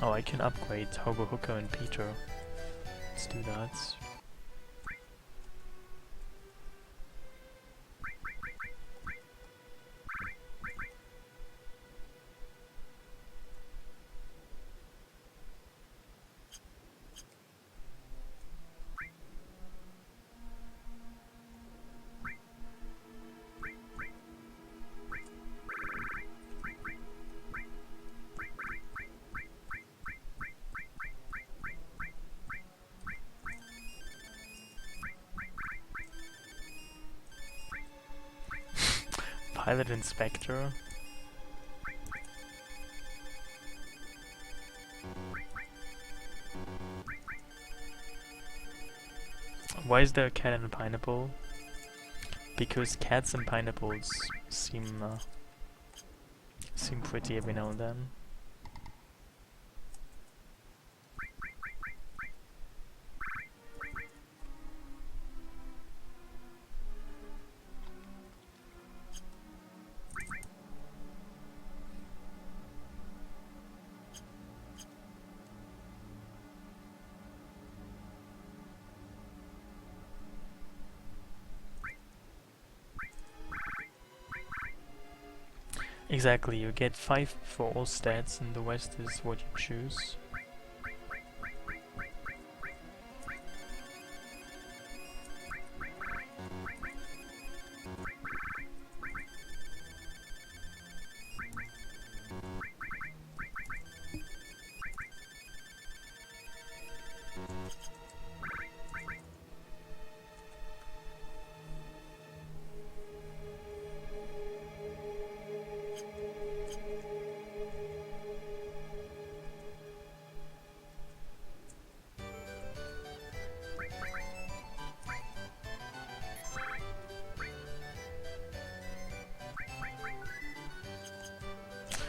Oh, I can upgrade Hobo Hooker and Peter. Let's do that. Pilot Inspector. Why is there a cat and a pineapple? Because cats and pineapples seem pretty every now and then. Exactly, you get 5 for all stats and the rest is what you choose.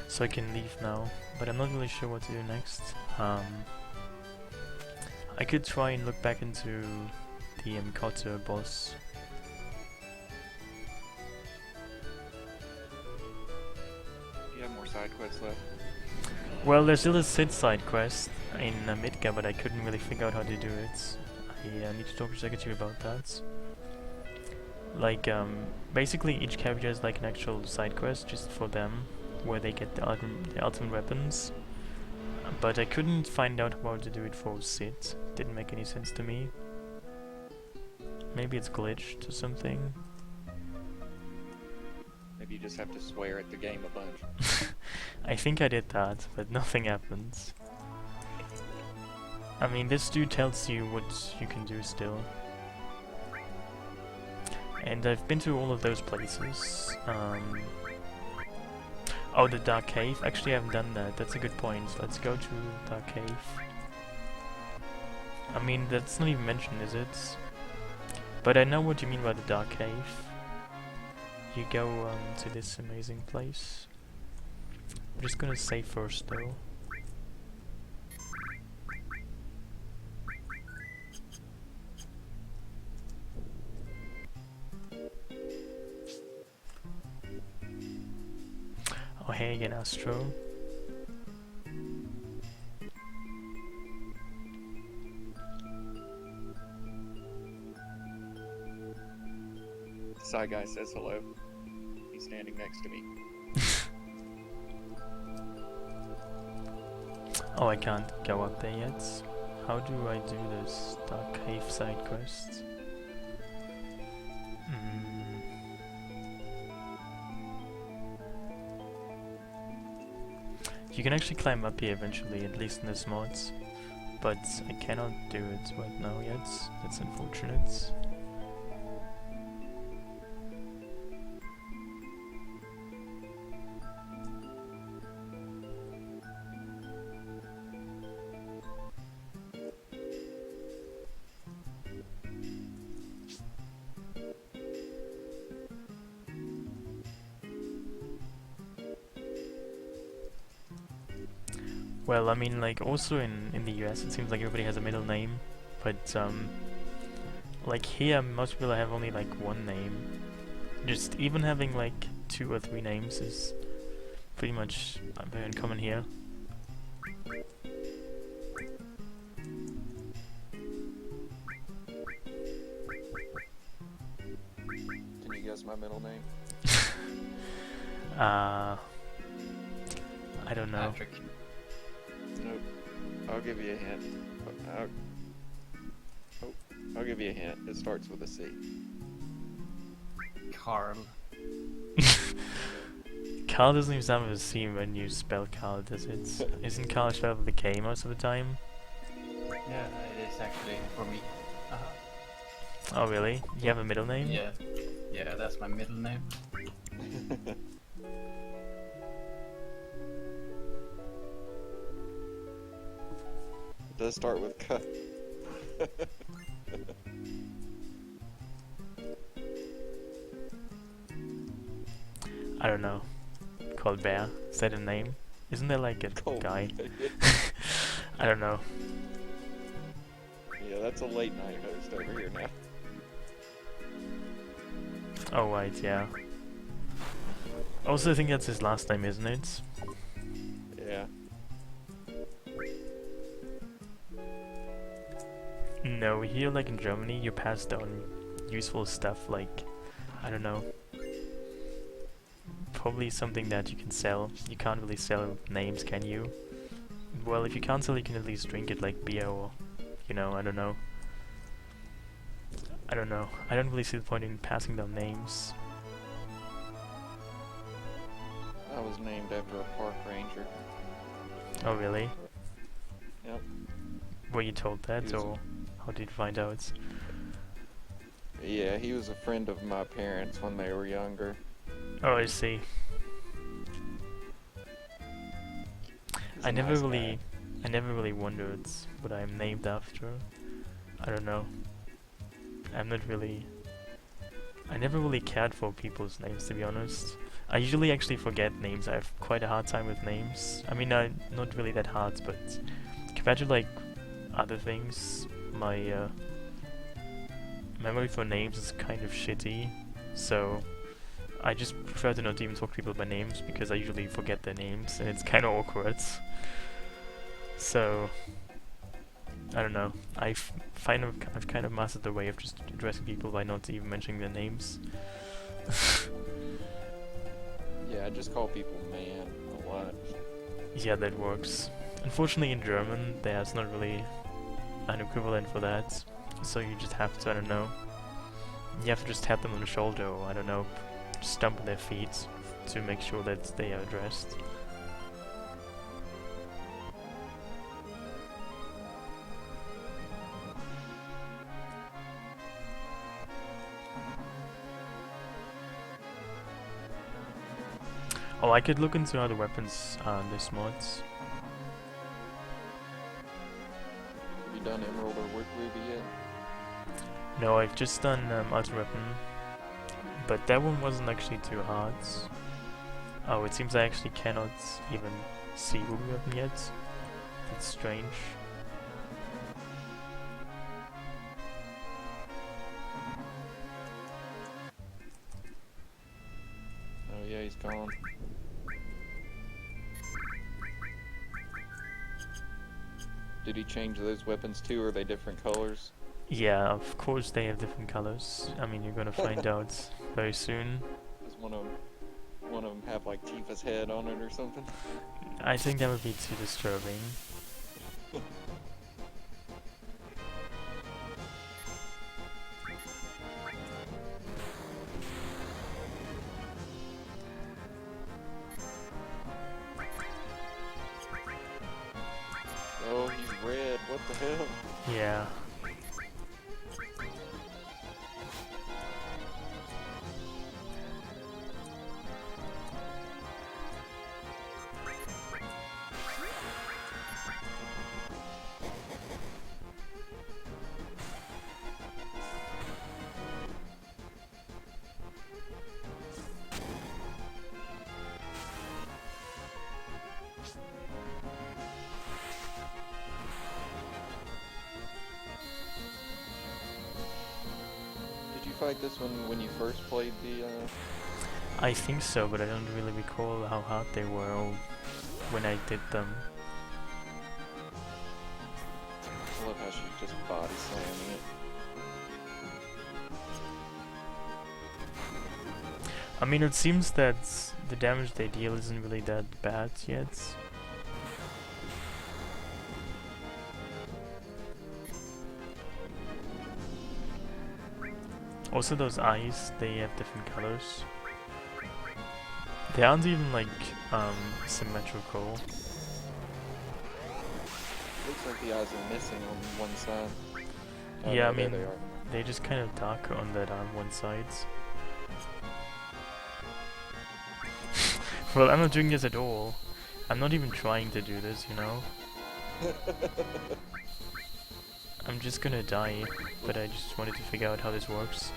So I can leave now, but I'm not really sure what to do next. I could try and look back into the Kotter boss. You have more side quests left? Well, there's still a Sid side quest in Midgar, but I couldn't really figure out how to do it. I need to talk to SegaChief about that. Like, basically each character has like an actual side quest just for them, where they get the ultimate weapons. But I couldn't find out how to do it for Sid. Didn't make any sense to me. Maybe it's glitched or something. Maybe you just have to swear at the game a bunch. I think I did that, but nothing happens. I mean, this dude tells you what you can do still. And I've been to all of those places. Oh, the Dark Cave? Actually, I haven't done that. That's a good point. Let's go to Dark Cave. I mean, that's not even mentioned, is it? But I know what you mean by the Dark Cave. You go to this amazing place. I'm just gonna save first, though. Oh, hey again, Astro. The side guy says hello. He's standing next to me. Oh, I can't go up there yet. How do I do this Dark Cave side quest? You can actually climb up here eventually, at least in this mod, but I cannot do it right now yet. That's unfortunate. Well, I mean, like, also in the US, it seems like everybody has a middle name, but, like, here, most people have only, like, one name. Just even having, like, 2 or 3 names is pretty much very uncommon here. What's my middle name? I don't know. Patrick. Nope. I'll give you a hint. I'll give you a hint. It starts with a C. Carl. Carl doesn't even sound with a C when you spell Carl, does it? Isn't Carl spelled with a K most of the time? Yeah, it is actually for me. Oh really? You have a middle name? Yeah. Yeah, that's my middle name. It does start with K. I don't know. Called Bear. Is that a name? Isn't there like a guy? I don't know. Yeah, that's a late night host over here now. Oh right, yeah. Also, I think that's his last name, isn't it? Yeah. No, here like in Germany, you pass down useful stuff like, I don't know, probably something that you can sell. You can't really sell names, can you? Well, if you can't sell, you can at least drink it like beer or, you know, I don't know. I don't know. I don't really see the point in passing down names. I was named after a park ranger. Oh really? Yep. Were you told that, or how did you find out? Yeah, he was a friend of my parents when they were younger. Oh, I see. He's I a never nice really guy. wondered what I'm named after. I don't know. I never really cared for people's names, to be honest. I usually actually forget names. I have quite a hard time with names. I mean, not really that hard, but compared to like other things, my memory for names is kind of shitty. So I just prefer to not even talk to people by names because I usually forget their names and it's kind of awkward. So I don't know. I've kind of mastered the way of just addressing people by not even mentioning their names. Yeah, I just call people man a lot. Yeah, that works. Unfortunately, in German, there's not really an equivalent for that. So you just have to, I don't know. You have to just tap them on the shoulder, or I don't know, just stomp on their feet to make sure that they are addressed. Oh, I could look into other weapons on this mods. Have you done Emerald or Ruby yet? No, I've just done Ultra Weapon, but that one wasn't actually too hard. Oh, it seems I actually cannot even see Ruby Weapon yet. That's strange. Oh yeah, he's gone. Did he change those weapons too, or are they different colors? Yeah, of course they have different colors. I mean, you're gonna find out very soon. Does one of them have like Tifa's head on it or something? I think that would be too disturbing. Oh, he's red. What the hell? Yeah. Did you fight this one when you first played the? I think so, but I don't really recall how hard they were or when I did them. I love how she's just body slamming it. I mean, it seems that the damage they deal isn't really that bad yet. Also, those eyes, they have different colors. They aren't even like symmetrical. Looks like the eyes are missing on one side. Oh, Yeah, no, I mean, there they are. they're just kind of darker on that one side. Well, I'm not doing this at all. I'm not even trying to do this, you know? I'm just gonna die, but I just wanted to figure out how this works.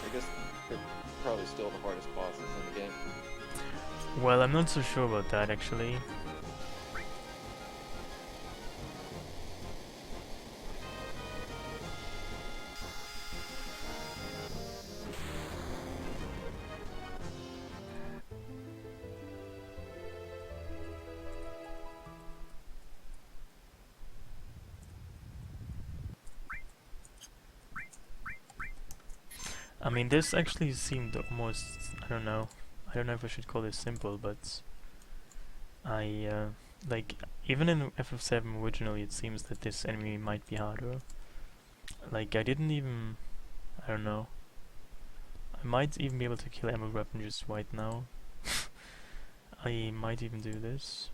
I guess they're probably still the hardest bosses in the game. Well, I'm not so sure about that, actually. I mean, this actually seemed almost, I don't know if I should call this simple, but like, even in FF7 originally it seems that this enemy might be harder. Like, I don't know, I might even be able to kill Emerald Weapon just right now. I might even do this.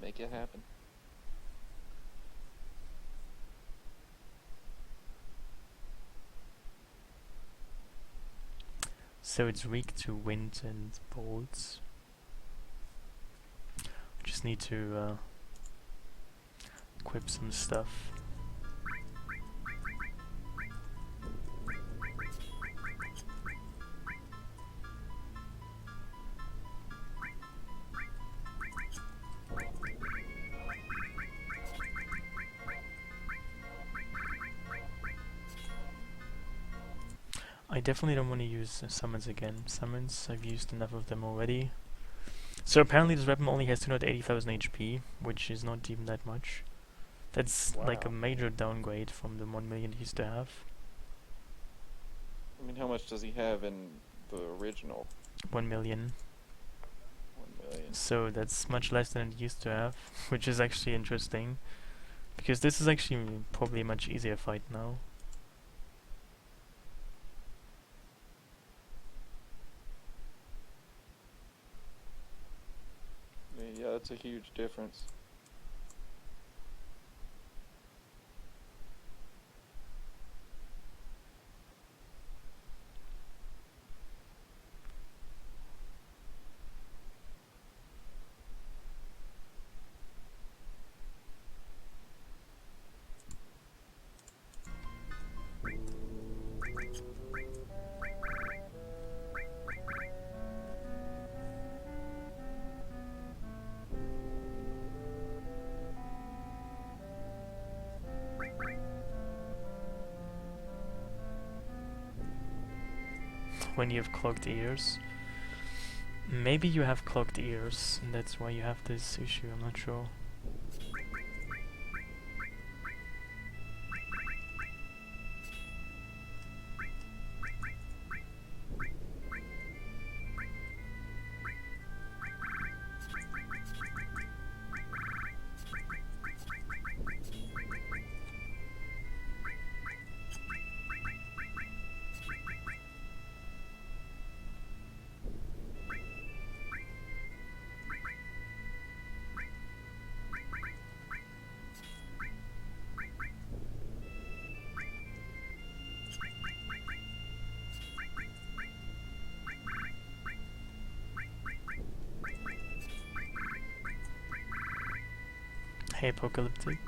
Make it happen. So it's weak to wind and bolts. Just need to equip some stuff. I definitely don't want to use summons again. Summons, I've used enough of them already. So apparently this weapon only has 280,000 HP, which is not even that much. That's like a Wow. major downgrade from the 1 million he used to have. I mean, how much does he have in the original? 1 million. 1 million. So that's much less than it used to have, which is actually interesting. Because this is actually probably a much easier fight now. Yeah, that's a huge difference. When you have clogged ears. Maybe you have clogged ears, and that's why you have this issue, I'm not sure. Hey, Apocalyptic.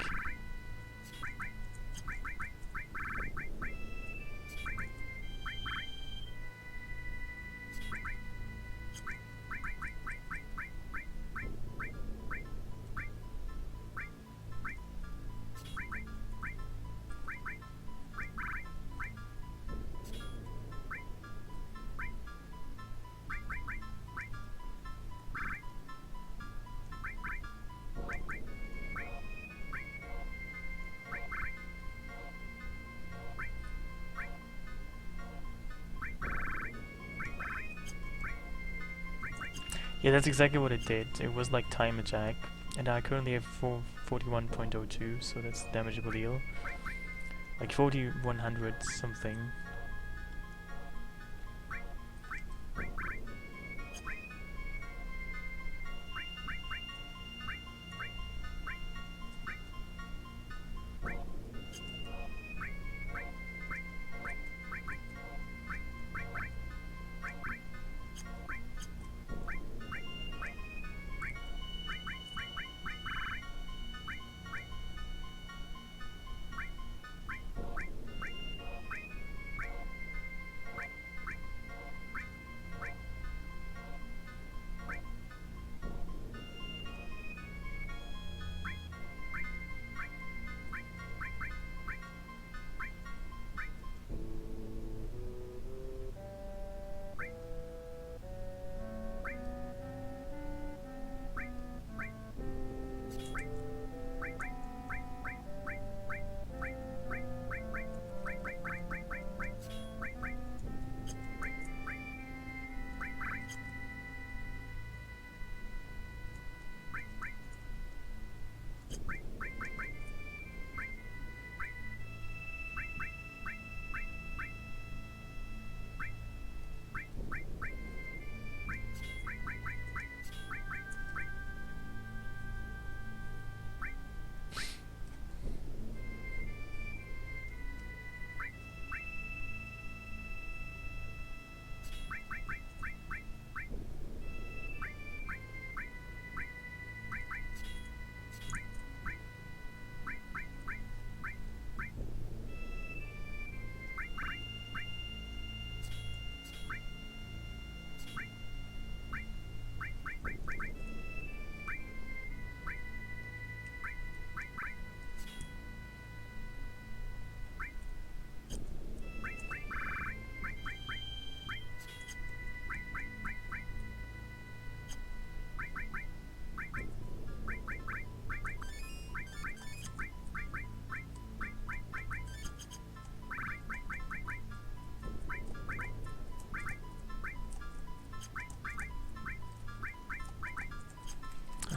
Yeah, that's exactly what it did. It was like time attack, and I currently have 41.02, so that's damageable deal. Like 4100 something.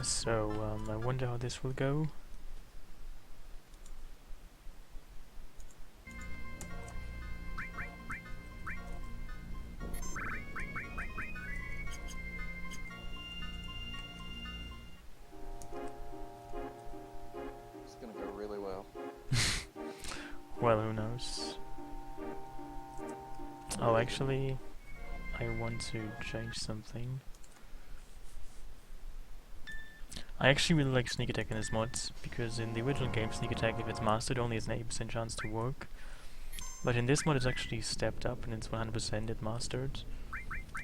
So, I wonder how this will go. It's gonna go really well. Well, who knows? Oh, actually, I want to change something. I actually really like sneak attack in this mod, because in the original game sneak attack, if it's mastered, only has an 8% chance to work. But in this mod it's actually stepped up and it's 100% at mastered.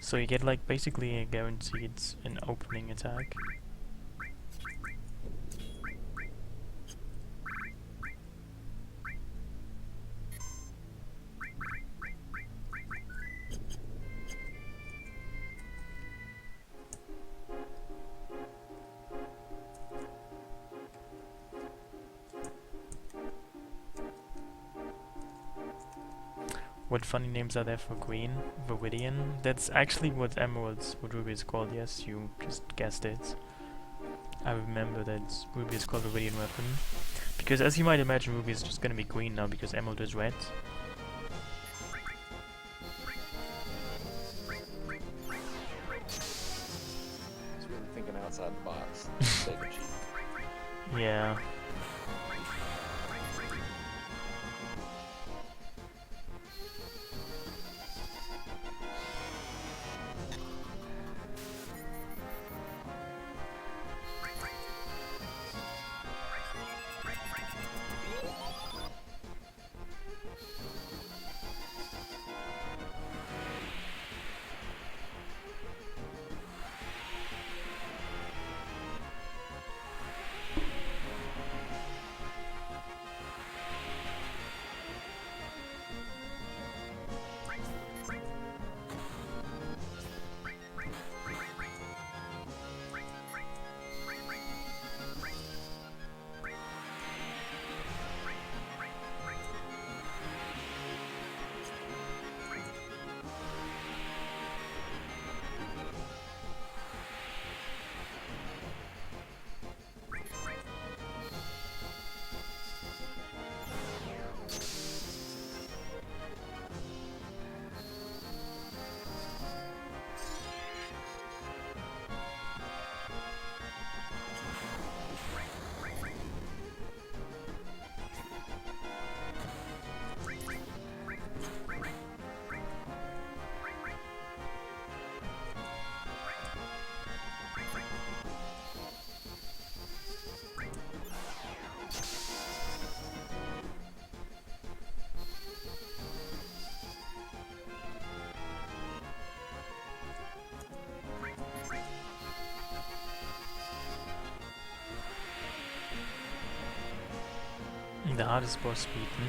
So you get like basically a guaranteed an opening attack. What funny names are there for green? Viridian? That's actually what what Ruby is called, yes, you just guessed it. I remember that Ruby is called Viridian weapon. Because as you might imagine, Ruby is just gonna be green now because Emerald is red. He's really thinking outside the box. SegaChief. Yeah. the hardest boss beaten.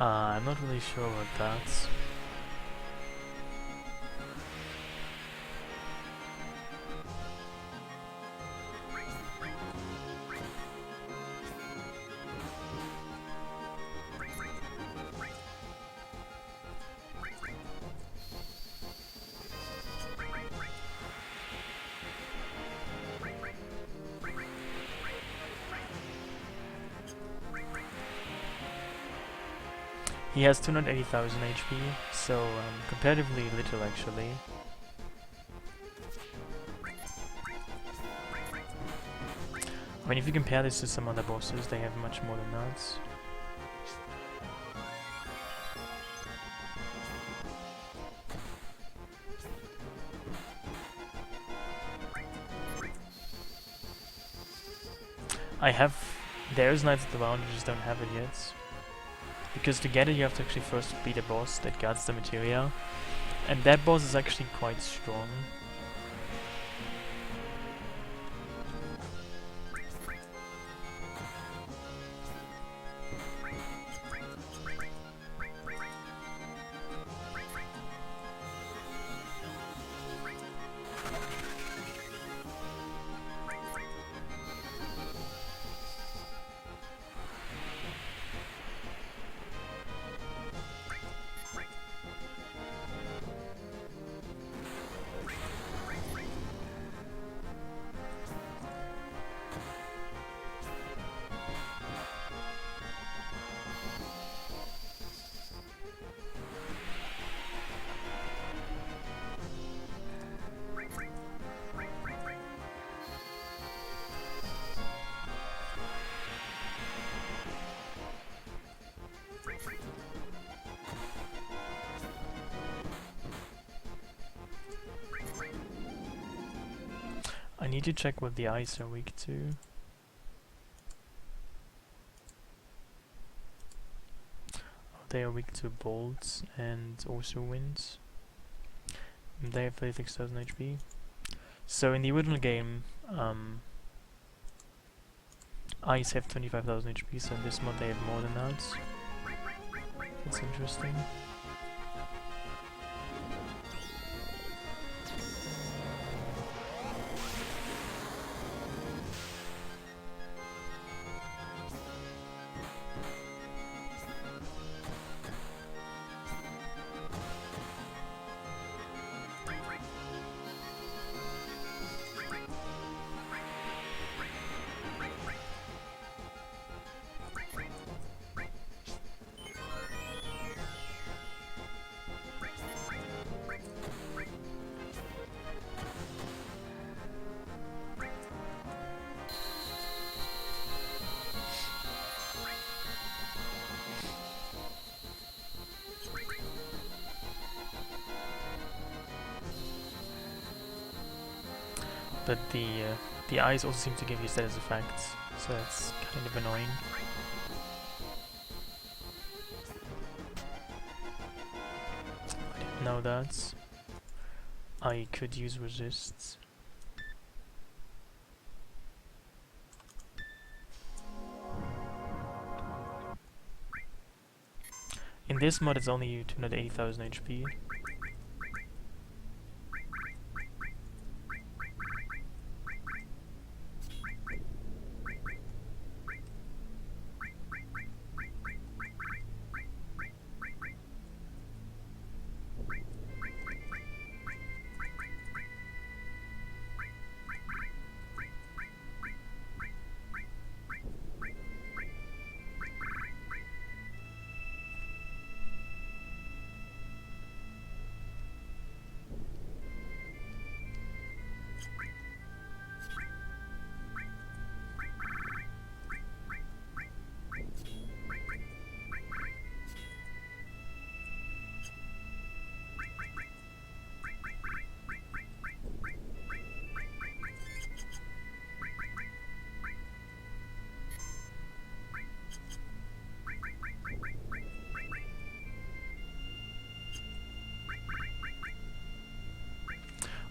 I'm not really sure about that. He has 280,000 HP, so comparatively little actually. I mean, if you compare this to some other bosses, they have much more than that. There's Knights of the Round, I just don't have it yet. Because to get it you have to actually first beat a boss that guards the materia. And that boss is actually quite strong. I need to check what the eyes are weak to. Oh, they are weak to bolts and also winds. And they have 36,000 HP. So in the original game, eyes have 25,000 HP, so in this mod they have more than that. That's interesting. But the eyes also seem to give you status effects, so that's kind of annoying. I didn't know that. I could use resists. In this mod it's only 280,000 HP.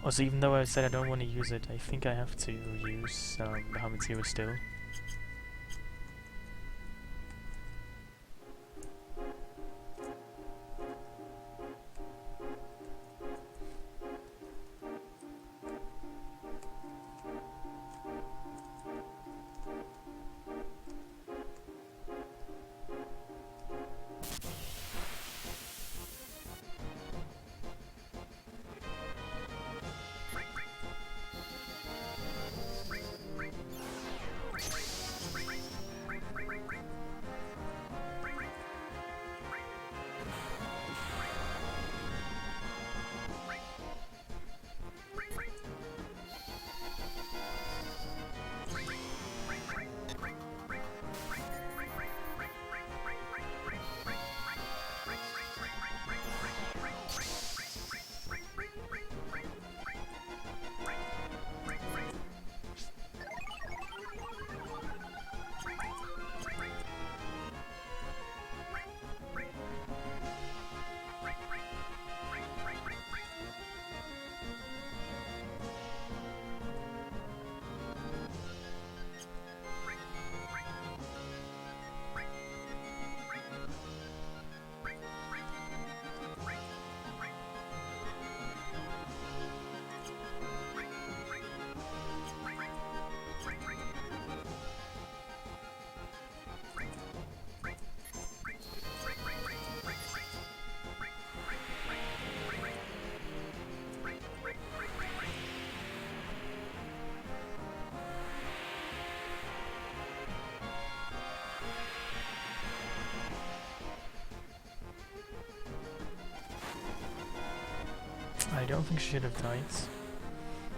Also, even though I said I don't want to use it, I think I have to use Bahamut Zero still. don't think she should have died.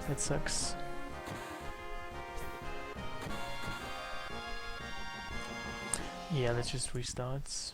That sucks. Yeah, let's just restart.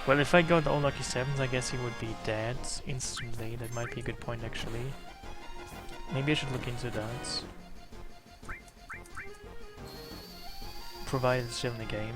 Well, if I got all lucky 7s, I guess he would be dead instantly. That might be a good point, actually. Maybe I should look into that. Provided it's still in the game.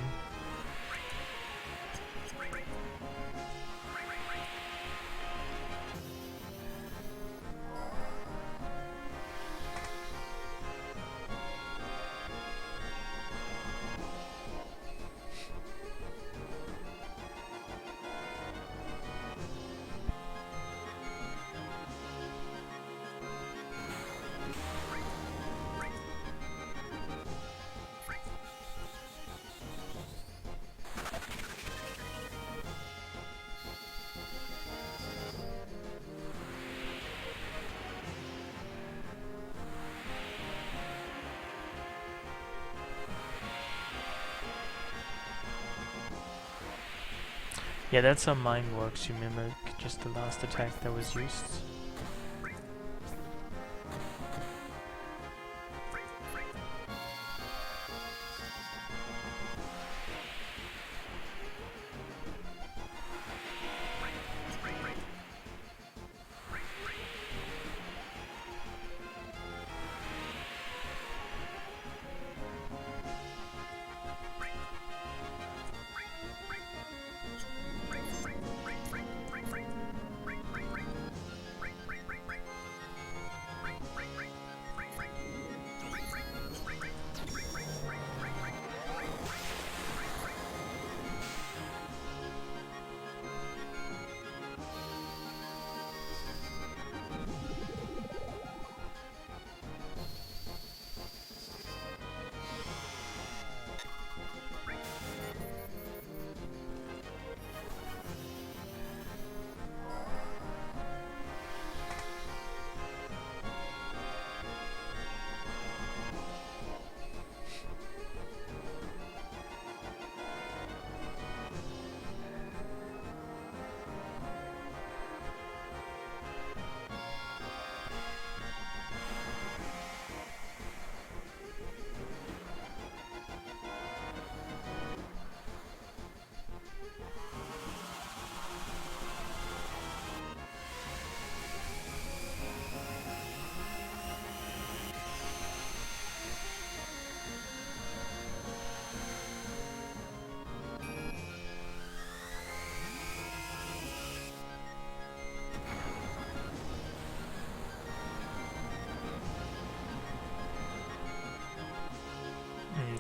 Yeah, that's how mine works. You mimic just the last attack that was used.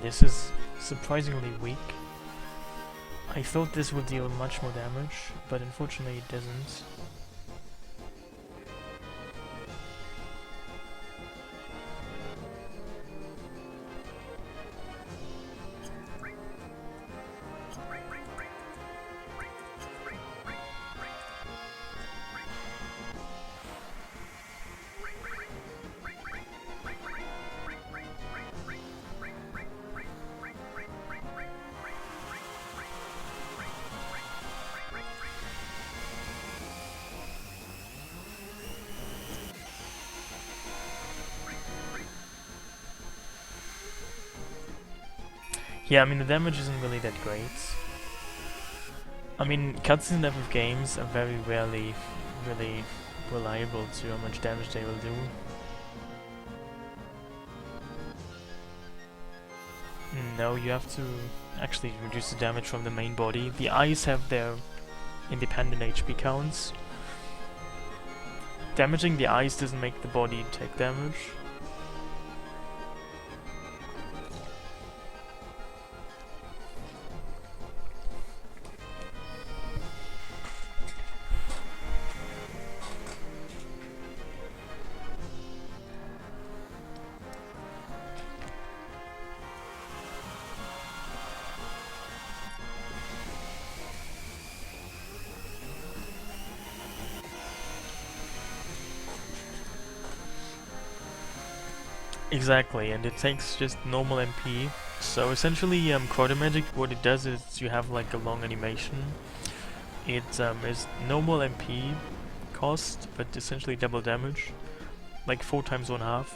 This is surprisingly weak. I thought this would deal much more damage, but unfortunately it doesn't. Yeah, I mean the damage isn't really that great. I mean, cutscene level games are very rarely really reliable to how much damage they will do. No, you have to actually reduce the damage from the main body. The eyes have their independent HP counts. Damaging the eyes doesn't make the body take damage. Exactly, and it takes just normal MP. So essentially, Quarter Magic, what it does is you have like a long animation. It is normal MP cost, but essentially double damage, like 4 times 1/2.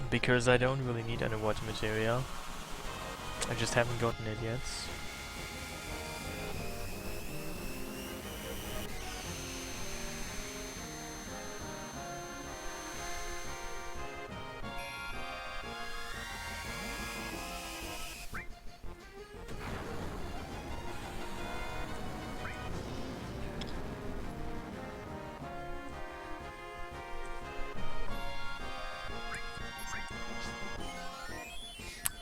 Because I don't really need underwater material. I just haven't gotten it yet.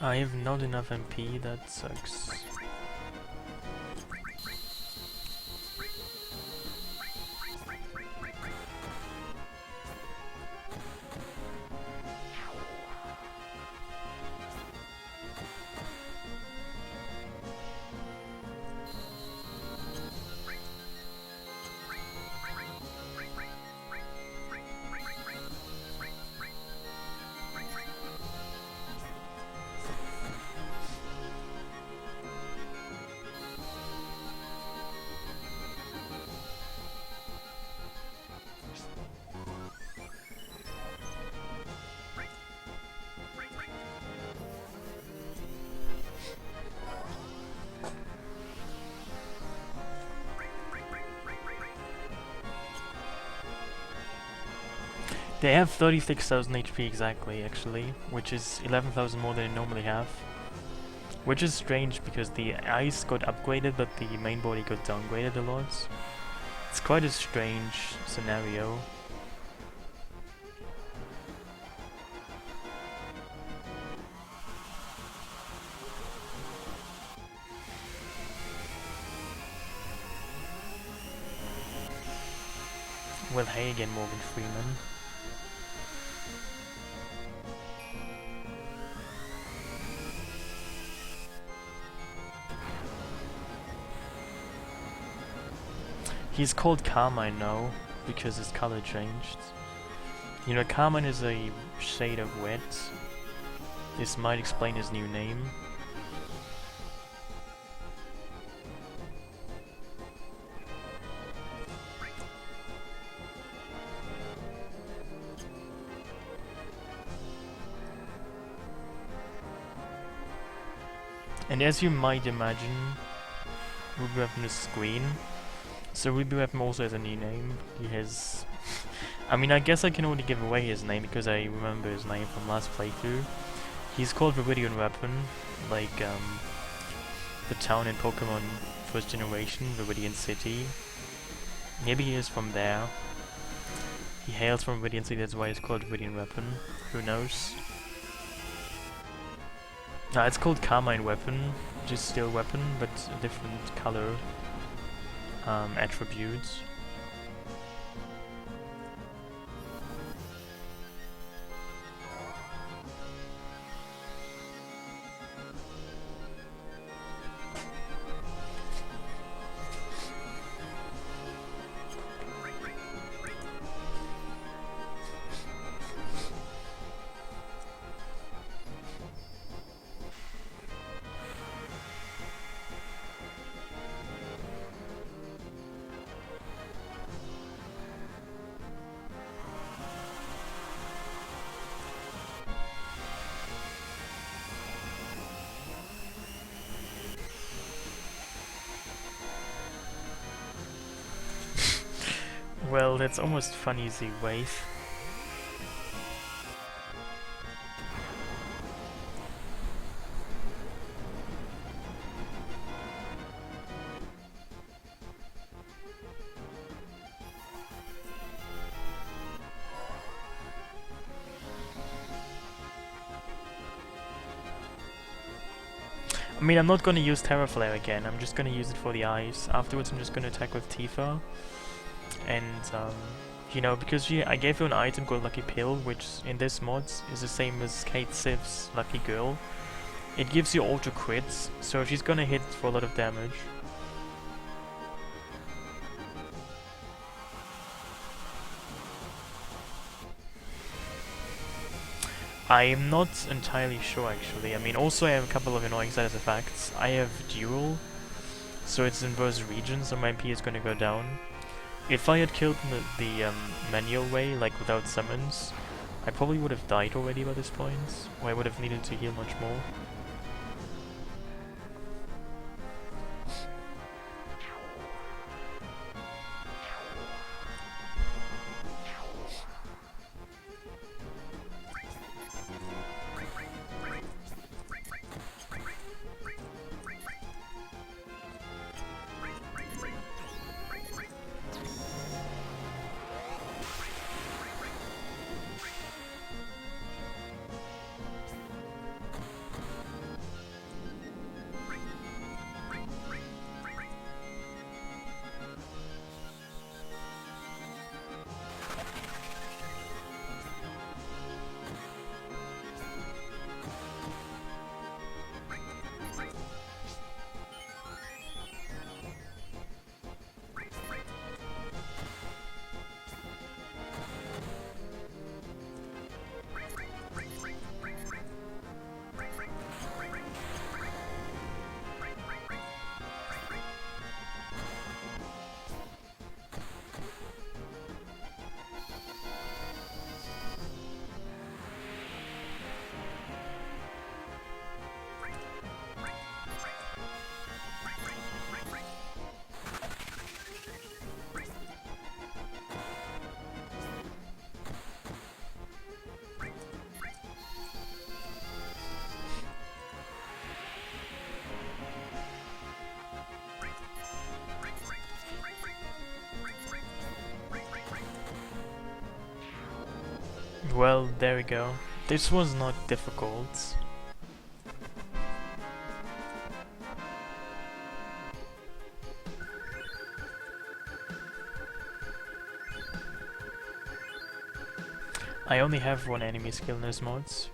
I have not enough MP, that sucks. They have 36,000 HP exactly, actually, which is 11,000 more than they normally have. Which is strange because the eyes got upgraded but the main body got downgraded a lot. It's quite a strange scenario. Well, hey again, Morgan Freeman. He's called Carmine now, because his color changed. You know, Carmine is a shade of wet. This might explain his new name. And as you might imagine, Ruby Weapon is Queen. So Ruby Weapon also has a new name. He has... I mean, I guess I can only give away his name because I remember his name from last playthrough. He's called Viridian Weapon, like the town in Pokemon First Generation, Viridian City. Maybe he is from there. He hails from Viridian City, that's why it's called Viridian Weapon. Who knows? It's called Carmine Weapon, which is still weapon, but a different color attributes. Well, that's almost funny as a wave. I mean, I'm not gonna use Terra Flare again, I'm just gonna use it for the eyes. Afterwards I'm just gonna attack with Tifa. And, you know, because I gave her an item called Lucky Pill, which in this mod is the same as Kate Sif's Lucky Girl. It gives you auto crits, so she's gonna hit for a lot of damage. I'm not entirely sure actually. I mean, also I have a couple of annoying side effects. I have Duel, so it's in both regions, so my MP is gonna go down. If I had killed the manual way, like without summons, I probably would have died already by this point, or I would have needed to heal much more. Well, there we go. This was not difficult. I only have one enemy skill in this mods.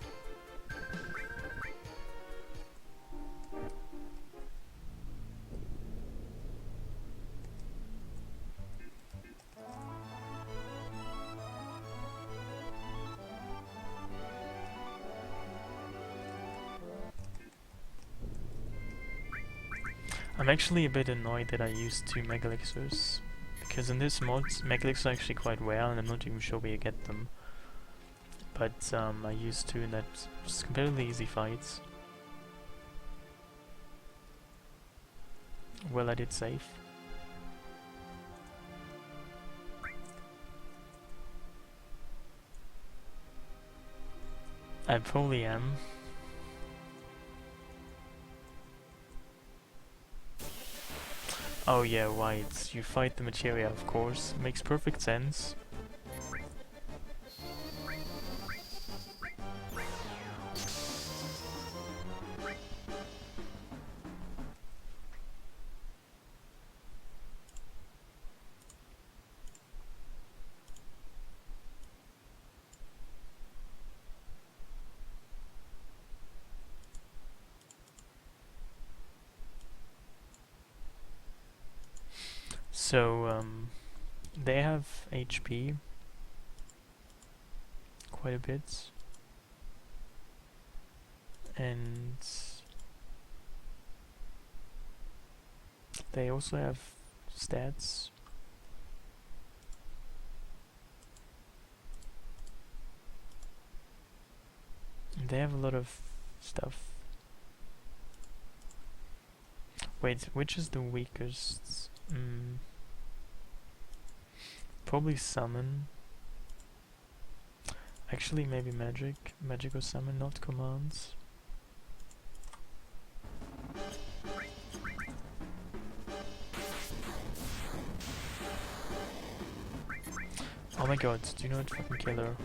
I'm actually a bit annoyed that I used 2 Mega Elixirs, because in this mod, Mega Elixirs are actually quite rare and I'm not even sure where you get them. But I used 2 in that just comparatively easy fights. Well, I did save. I probably am. Oh yeah, right. You fight the materia, of course. Makes perfect sense. So, they have HP quite a bit, and they also have stats. They have a lot of stuff. Wait, which is the weakest? Probably summon. Actually, maybe magic. Magic or summon, not commands. Oh my god, do you know what fucking killer?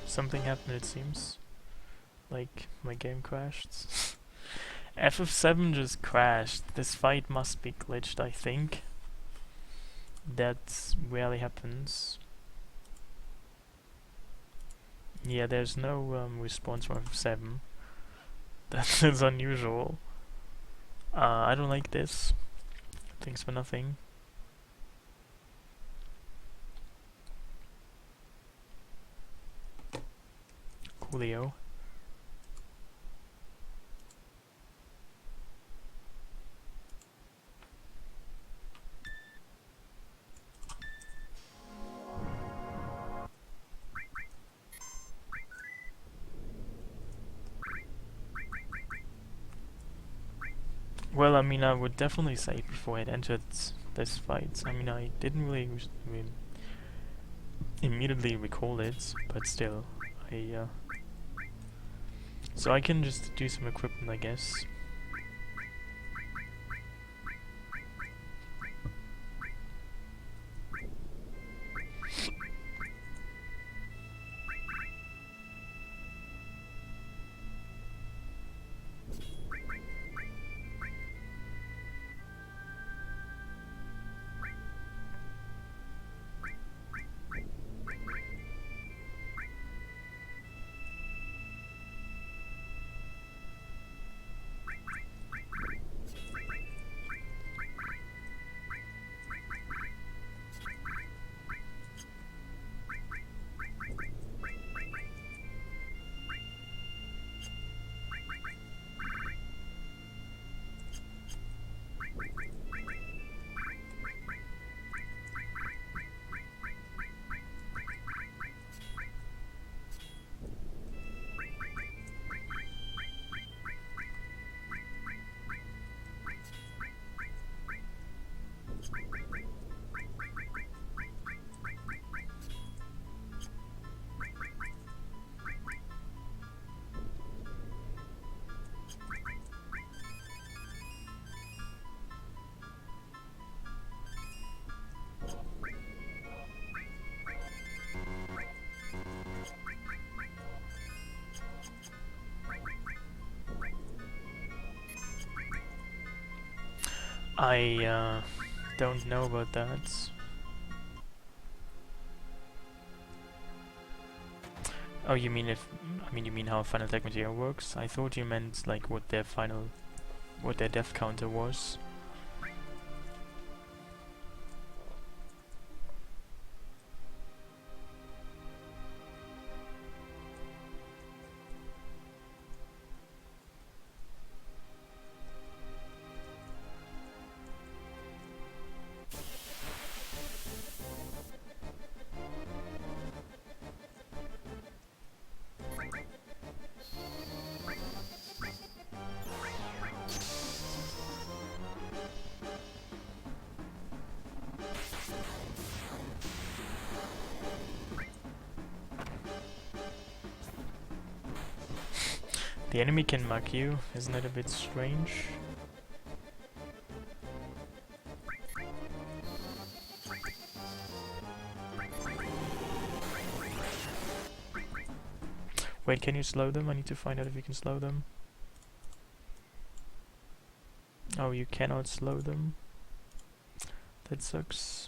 Something happened, it seems. Like, my game crashed. FF7 just crashed. This fight must be glitched, I think. That rarely happens. Yeah, there's no response from FF7. That is unusual. I don't like this. Thanks for nothing. Coolio. Well, I mean, I would definitely say before I entered this fight. I mean, I didn't really immediately recall it, but still, so I can just do some equipment, I guess. I don't know about that. Oh, you mean you mean how final attack material works? I thought you meant like what their death counter was. The enemy can mug you, isn't that a bit strange? Wait, can you slow them? I need to find out if you can slow them. Oh, you cannot slow them. That sucks.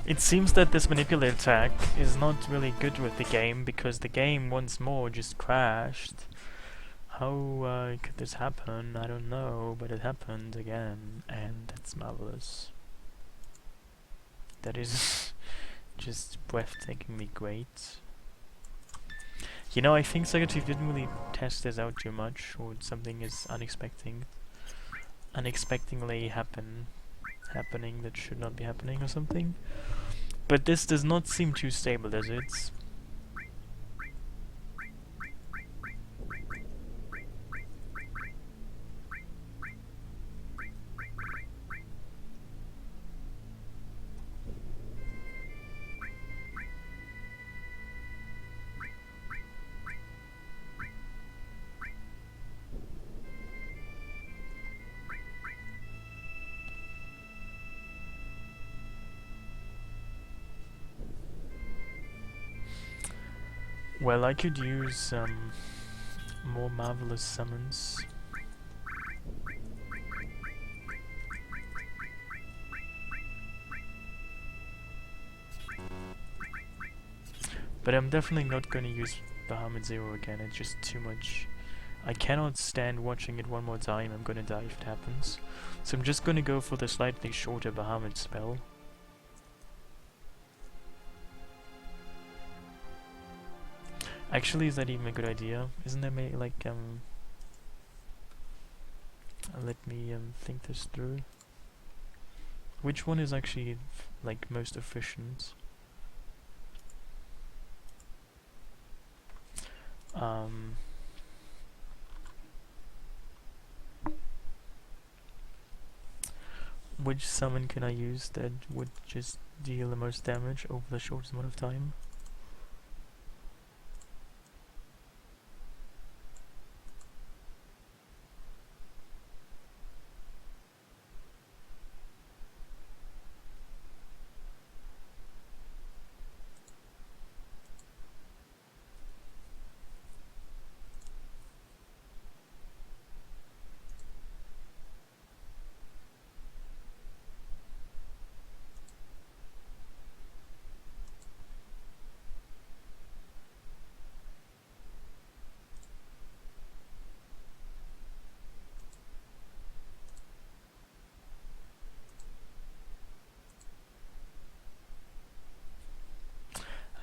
It seems that this manipulate attack is not really good with the game, because the game once more just crashed. How could this happen? I don't know, but it happened again, and that's marvelous. That is just breathtakingly great. You know, I think SegaChief didn't really test this out too much, or something is unexpectedly happening that should not be happening or something. But this does not seem too stable, does it? Well, I could use more marvelous summons. But I'm definitely not going to use Bahamut Zero again, it's just too much. I cannot stand watching it one more time, I'm gonna die if it happens. So I'm just gonna go for the slightly shorter Bahamut spell. Actually, is that even a good idea? Isn't there like let me think this through. Which one is actually like most efficient? Which summon can I use that would just deal the most damage over the shortest amount of time?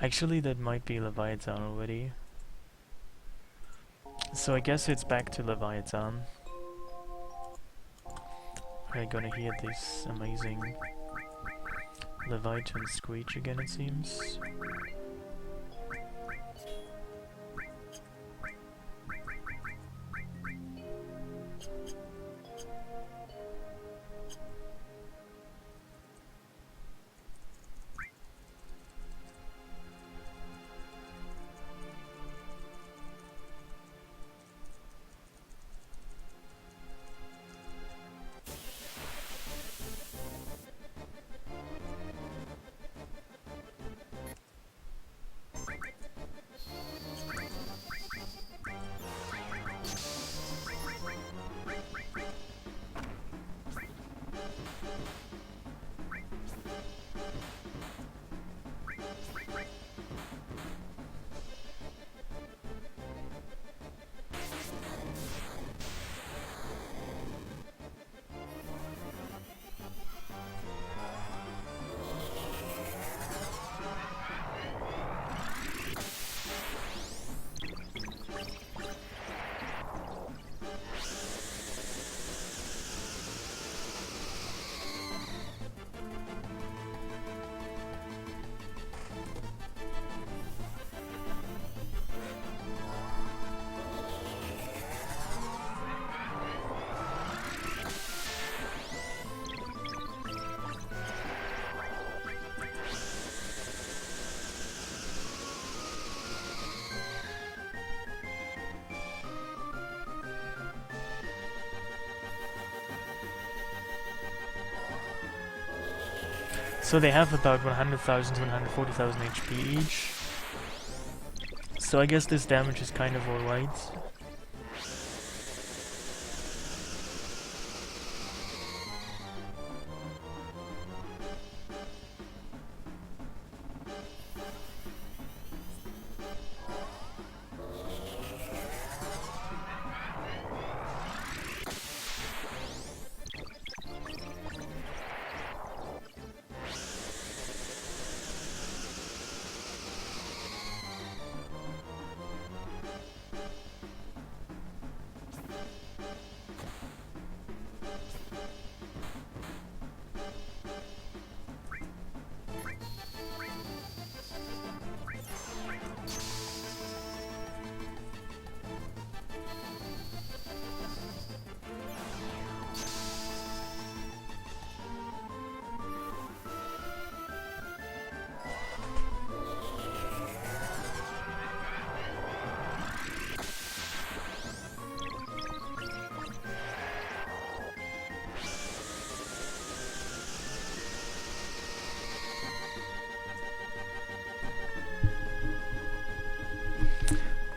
Actually, that might be Leviathan already. So I guess it's back to Leviathan. We're gonna hear this amazing Leviathan screech again, it seems. So they have about 100,000 to 140,000 HP each. So I guess this damage is kind of alright.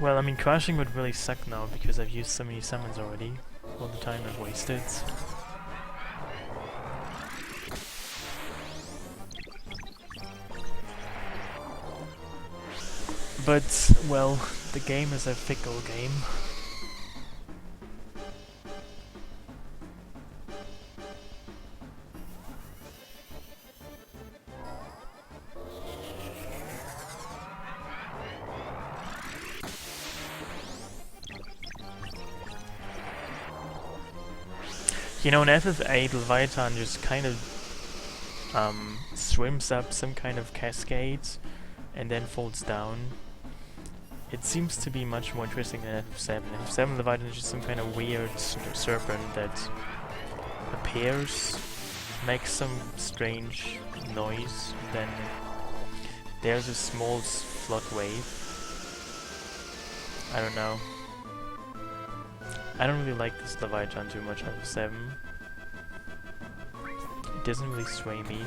Well, I mean, crashing would really suck now because I've used so many summons already. All the time I've wasted. But, well, the game is a fickle game. You know, in FF8, Leviathan just kind of swims up some kind of cascades and then falls down. It seems to be much more interesting than FF7. FF7 Leviathan is just some kind of weird serpent that appears, makes some strange noise, then there's a small flood wave. I don't know. I don't really like this Leviathan too much, FF7. It doesn't really sway me.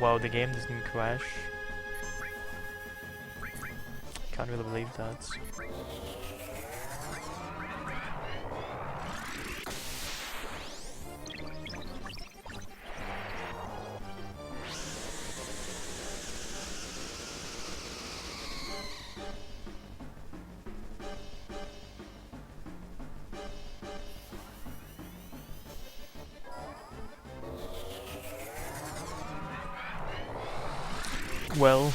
Wow, the game doesn't crash. Can't really believe that. Well,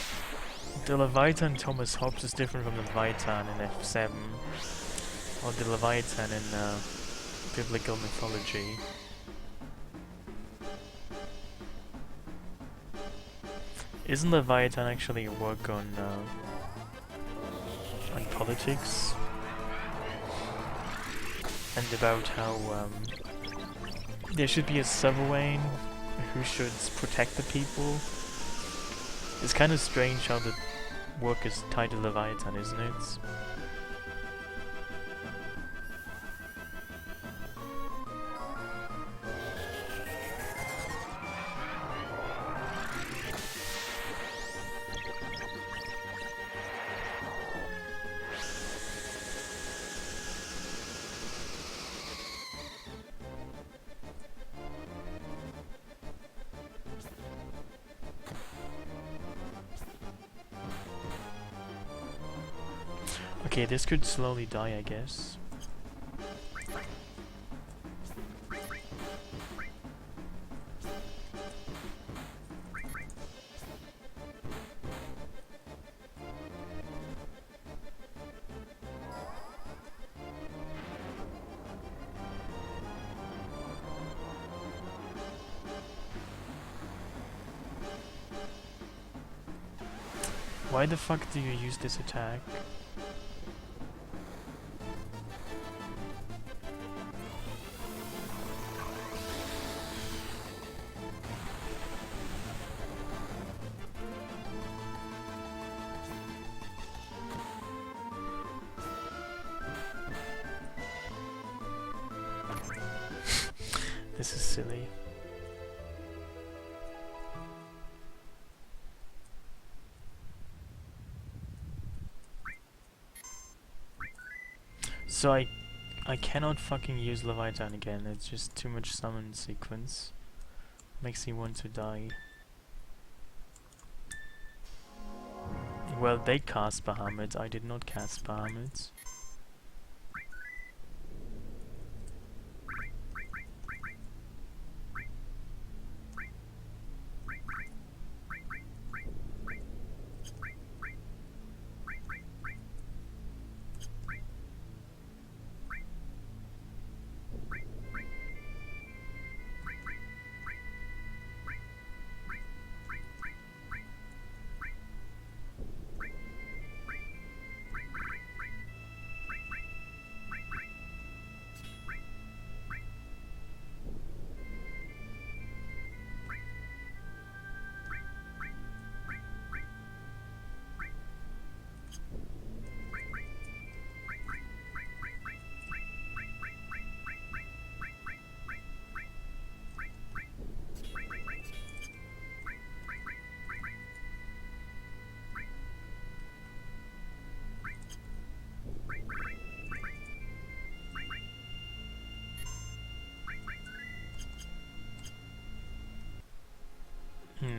the Leviathan Thomas Hobbes is different from the Leviathan in F7, or the Leviathan in biblical mythology. Isn't Leviathan actually a work on politics? And about how there should be a sovereign who should protect the people? It's kind of strange how the work is tied to Leviathan, isn't it? Okay, this could slowly die, I guess. Why the fuck do you use this attack? This is silly. So I cannot fucking use Leviathan again, it's just too much summon sequence. Makes me want to die. Well, they cast Bahamut, I did not cast Bahamut.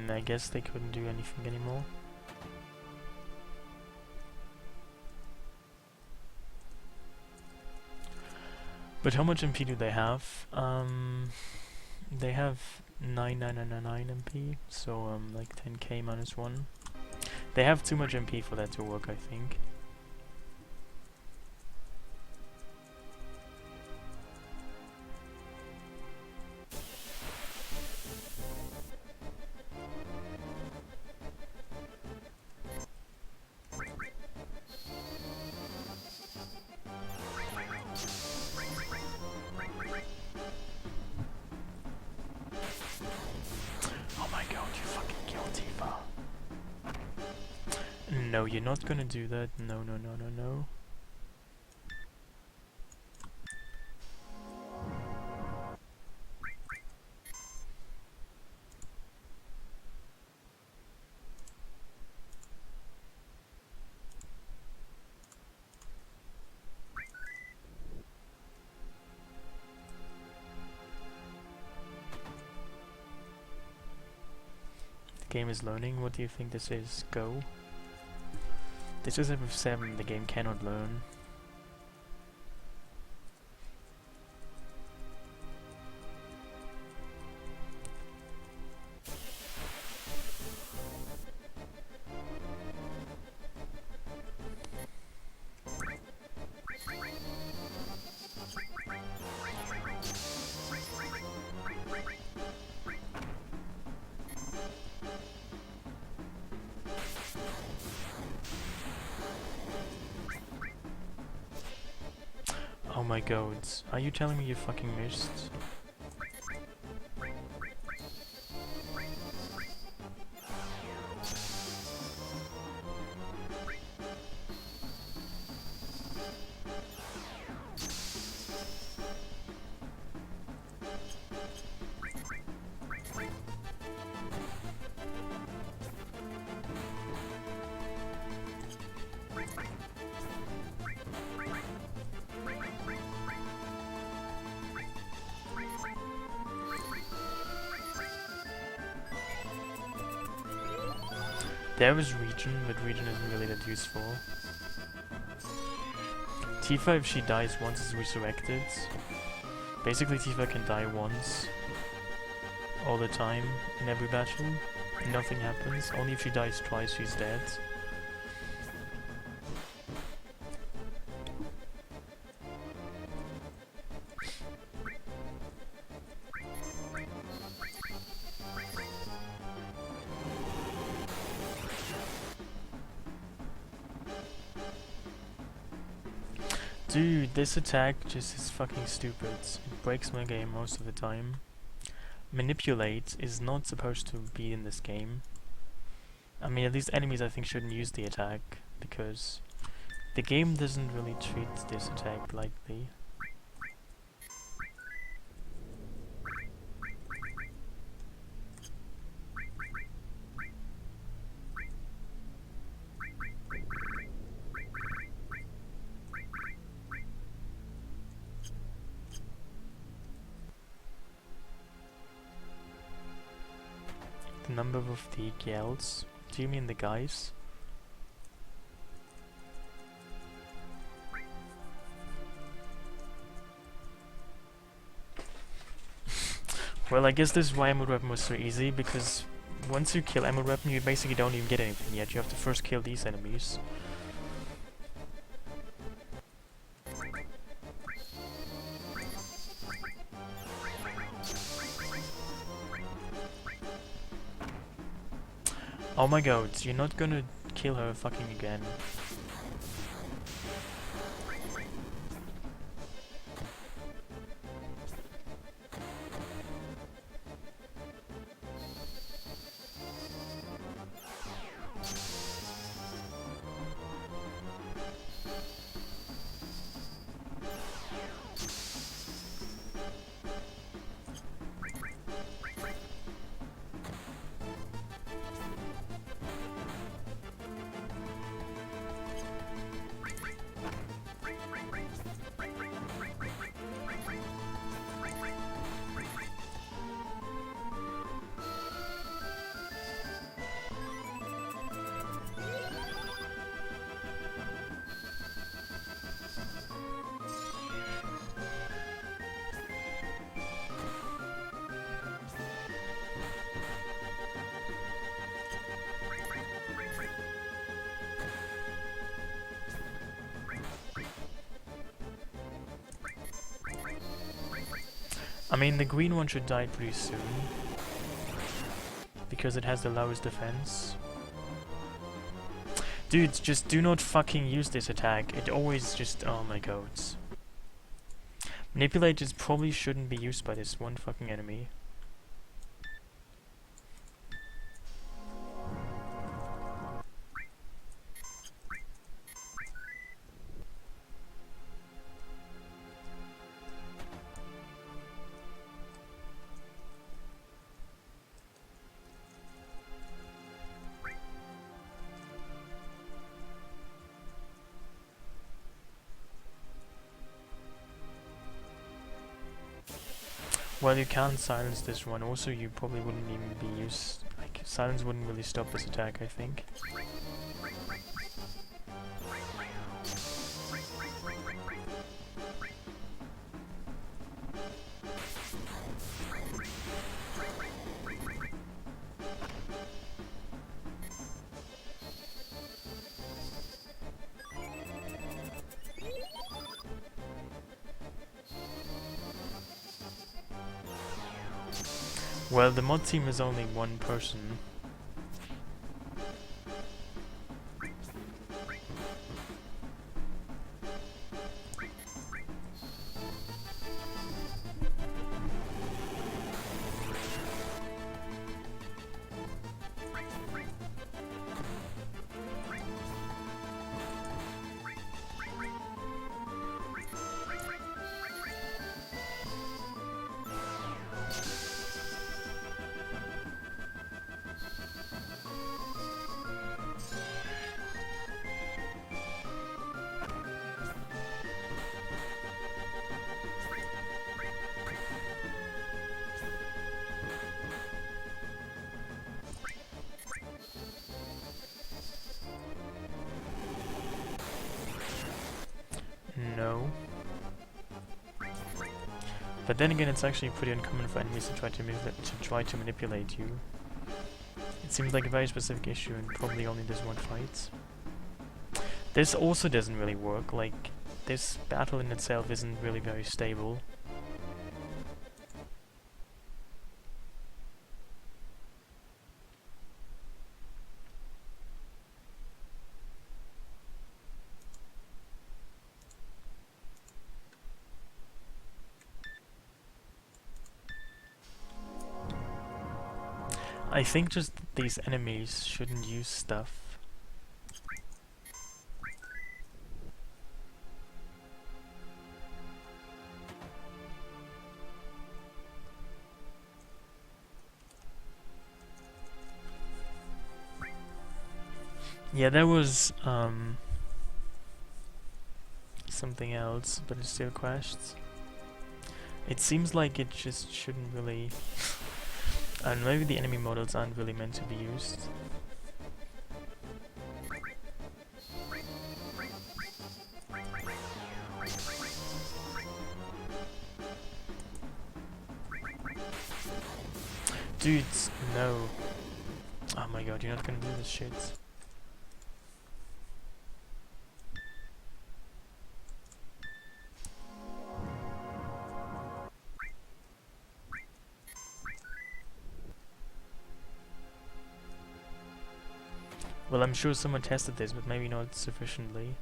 I guess they couldn't do anything anymore. But how much MP do they have? They have 9999 MP, so like 10k minus 1. They have too much MP for that to work, I think. No, you're not gonna do that. No, no, no, no, no. The game is learning. What do you think this is? Go. This is FF7, the game cannot learn. my god. Are you telling me you fucking missed? There was Regen, but Regen isn't really that useful. Tifa, if she dies once, is resurrected. Basically, Tifa can die once, all the time, in every battle, and nothing happens. Only if she dies twice, she's dead. Dude, this attack just is fucking stupid. It breaks my game most of the time. Manipulate is not supposed to be in this game. I mean, at least enemies I think shouldn't use the attack, because the game doesn't really treat this attack lightly. The number of the gals? Do you mean the guys? Well, I guess this is why Emerald Weapon was so easy, because once you kill Emerald Weapon you basically don't even get anything yet. You have to first kill these enemies. Oh my god, you're not gonna kill her fucking again. I mean, the green one should die pretty soon, because it has the lowest defense. Dudes, just do not fucking use this attack. It always just... oh my god. Manipulate just probably shouldn't be used by this one fucking enemy. Well, you can't silence this one. Also, you probably wouldn't even be used... like, silence wouldn't really stop this attack, I think. Well, the mod team is only one person. But then again, it's actually pretty uncommon for enemies to try to manipulate you. It seems like a very specific issue and probably only this one fight. This also doesn't really work, like, this battle in itself isn't really very stable. I think just these enemies shouldn't use stuff. Yeah, there was something else, but it still crashed. It seems like it just shouldn't really... and maybe the enemy models aren't really meant to be used. Dudes, no. Oh my god, you're not gonna do this shit. Well, I'm sure someone tested this, but maybe not sufficiently.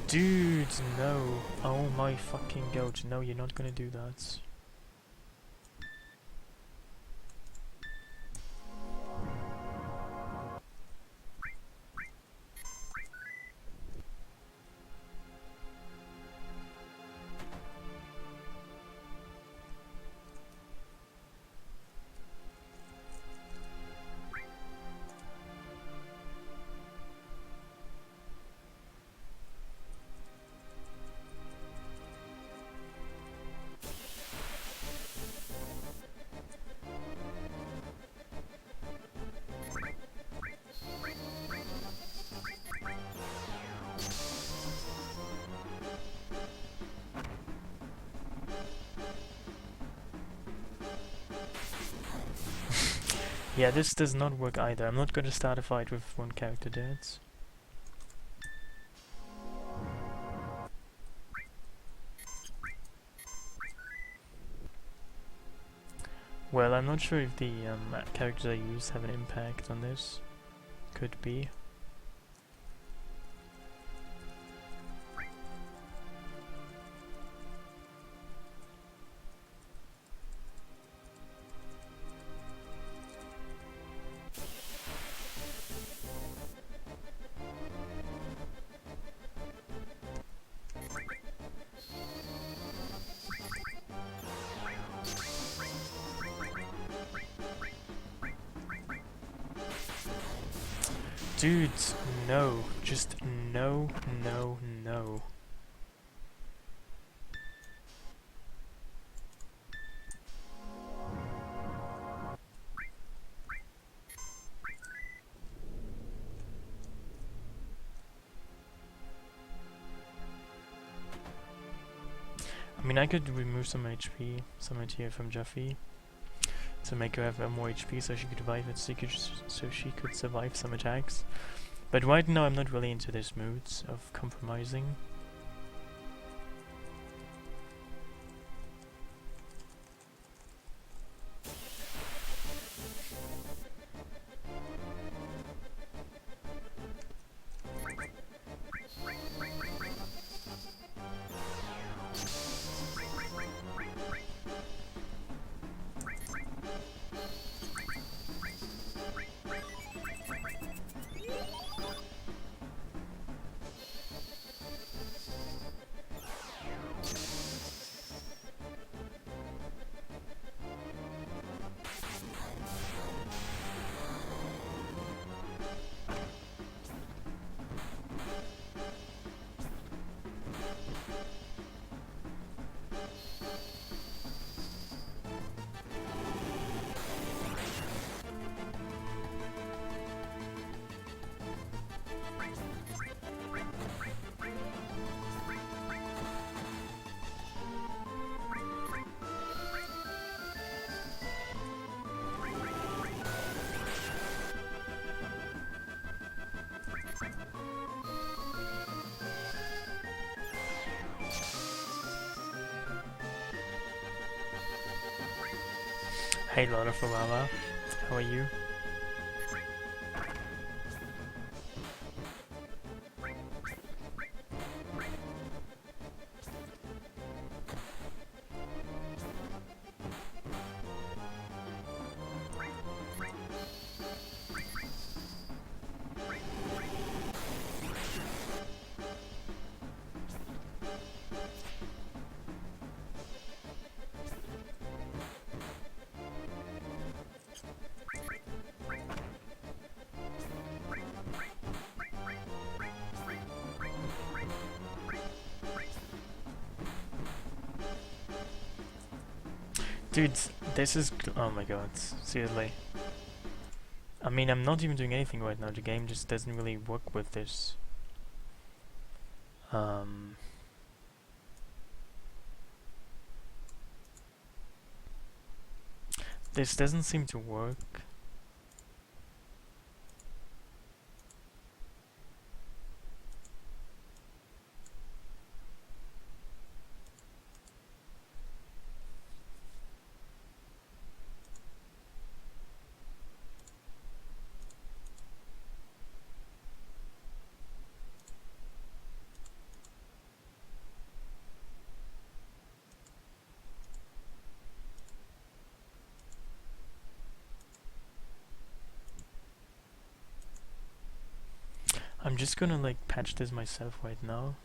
Dude, no. Oh my fucking god. No, you're not gonna do that. Yeah, this does not work either. I'm not gonna start a fight with one character dead. Well, I'm not sure if the characters I use have an impact on this. Could be. Dude, no. Just no, no, no. I mean, I could remove some HP, some here from Jeffy, to make her have more HP so she could survive it, so she could survive some attacks. But right now I'm not really into this mood of compromising. Hey Lola from Lava, how are you? Dudes, this is... oh my god, seriously. I mean, I'm not even doing anything right now, the game just doesn't really work with this. This doesn't seem to work. I'm just gonna like patch this myself right now.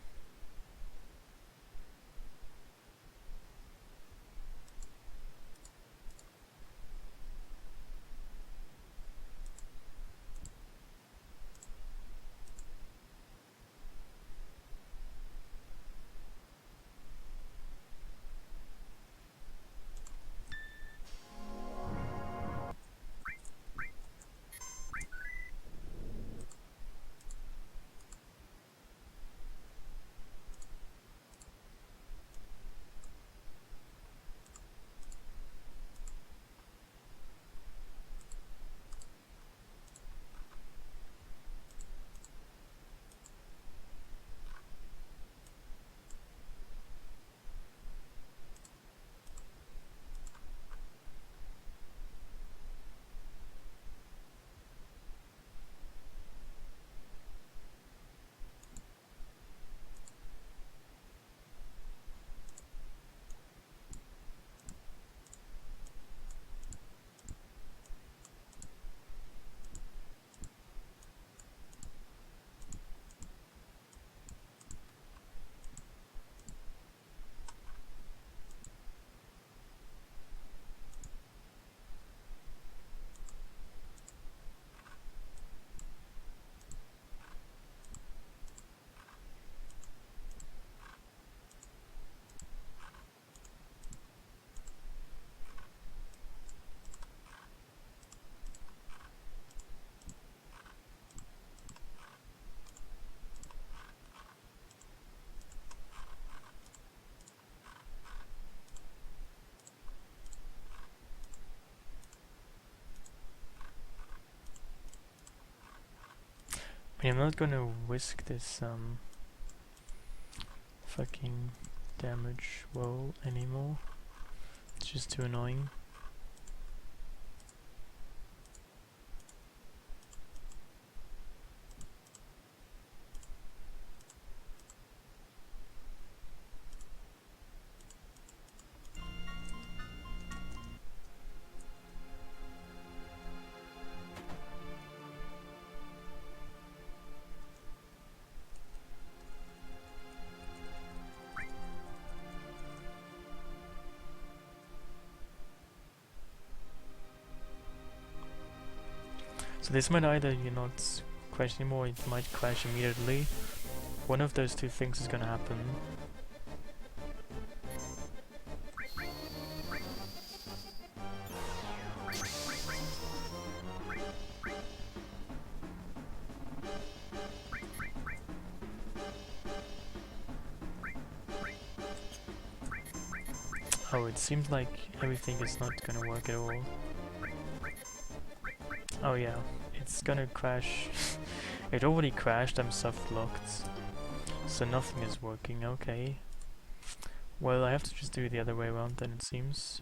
I mean, I'm not gonna whisk this fucking damage roll anymore. It's just too annoying. So this might either not crash anymore, it might crash immediately. One of those two things is gonna happen. Oh, it seems like everything is not gonna work at all. Oh yeah, it's gonna crash. It already crashed, I'm soft locked. So nothing is working, okay. Well, I have to just do it the other way around then, it seems.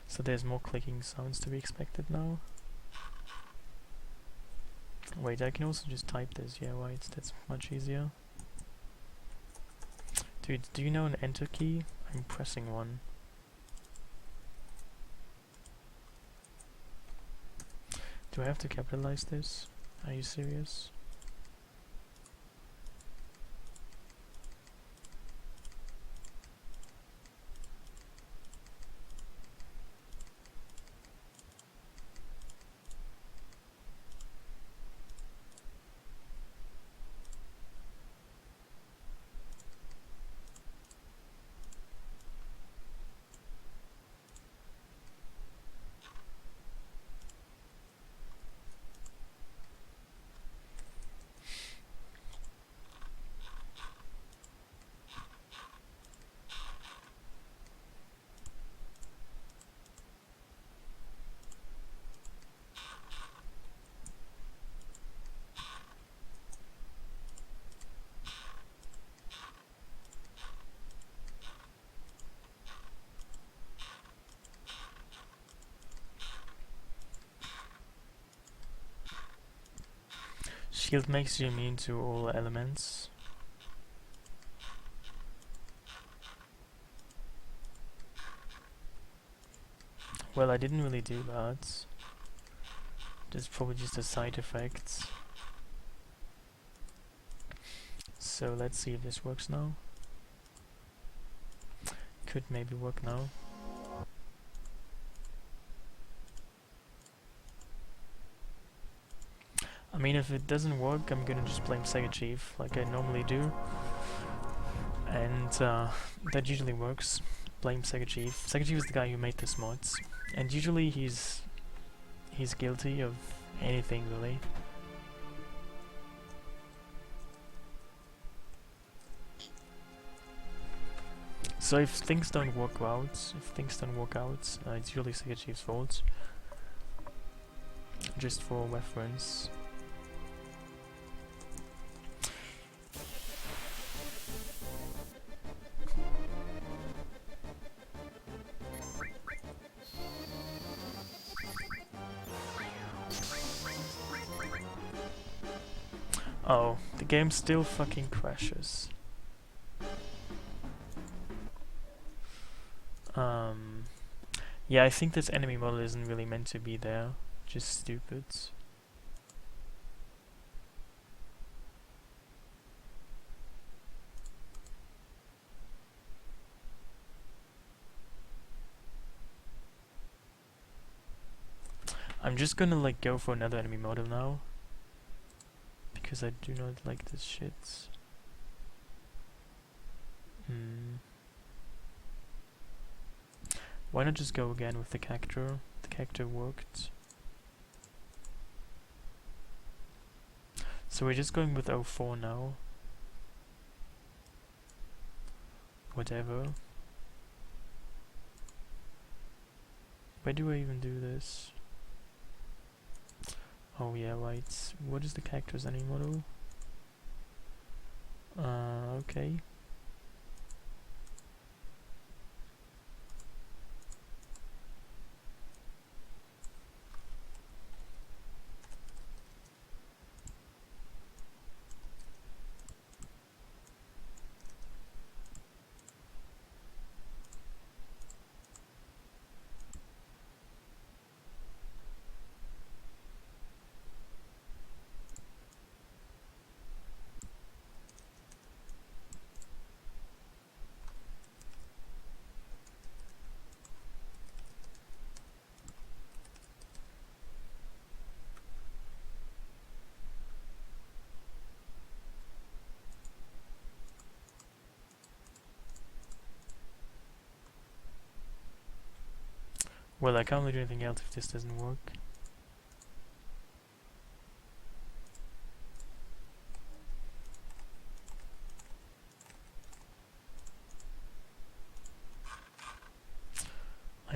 So there's more clicking sounds to be expected now. Wait, I can also just type this, yeah right, that's much easier. Dude, do you know an enter key? I'm pressing one. Do I have to capitalize this? Are you serious? Shield makes you immune to all elements. Well, I didn't really do that. That's probably just a side effect. So let's see if this works now. Could maybe work now. I mean, if it doesn't work, I'm gonna just blame SegaChief, like I normally do. And that usually works. Blame SegaChief. SegaChief is the guy who made this mods. And usually he's guilty of anything, really. So if things don't work out, it's usually SegaChief's fault. Just for reference. Oh, the game still fucking crashes. Yeah, I think this enemy model isn't really meant to be there. Just stupid. I'm just gonna like go for another enemy model now. Because I do not like this shit. Why not just go again with the character? The character worked. So we're just going with 04 now. Whatever. Where do I even do this? Oh yeah, right. What is the character's enemy model? Okay. Well, I can't really do anything else if this doesn't work.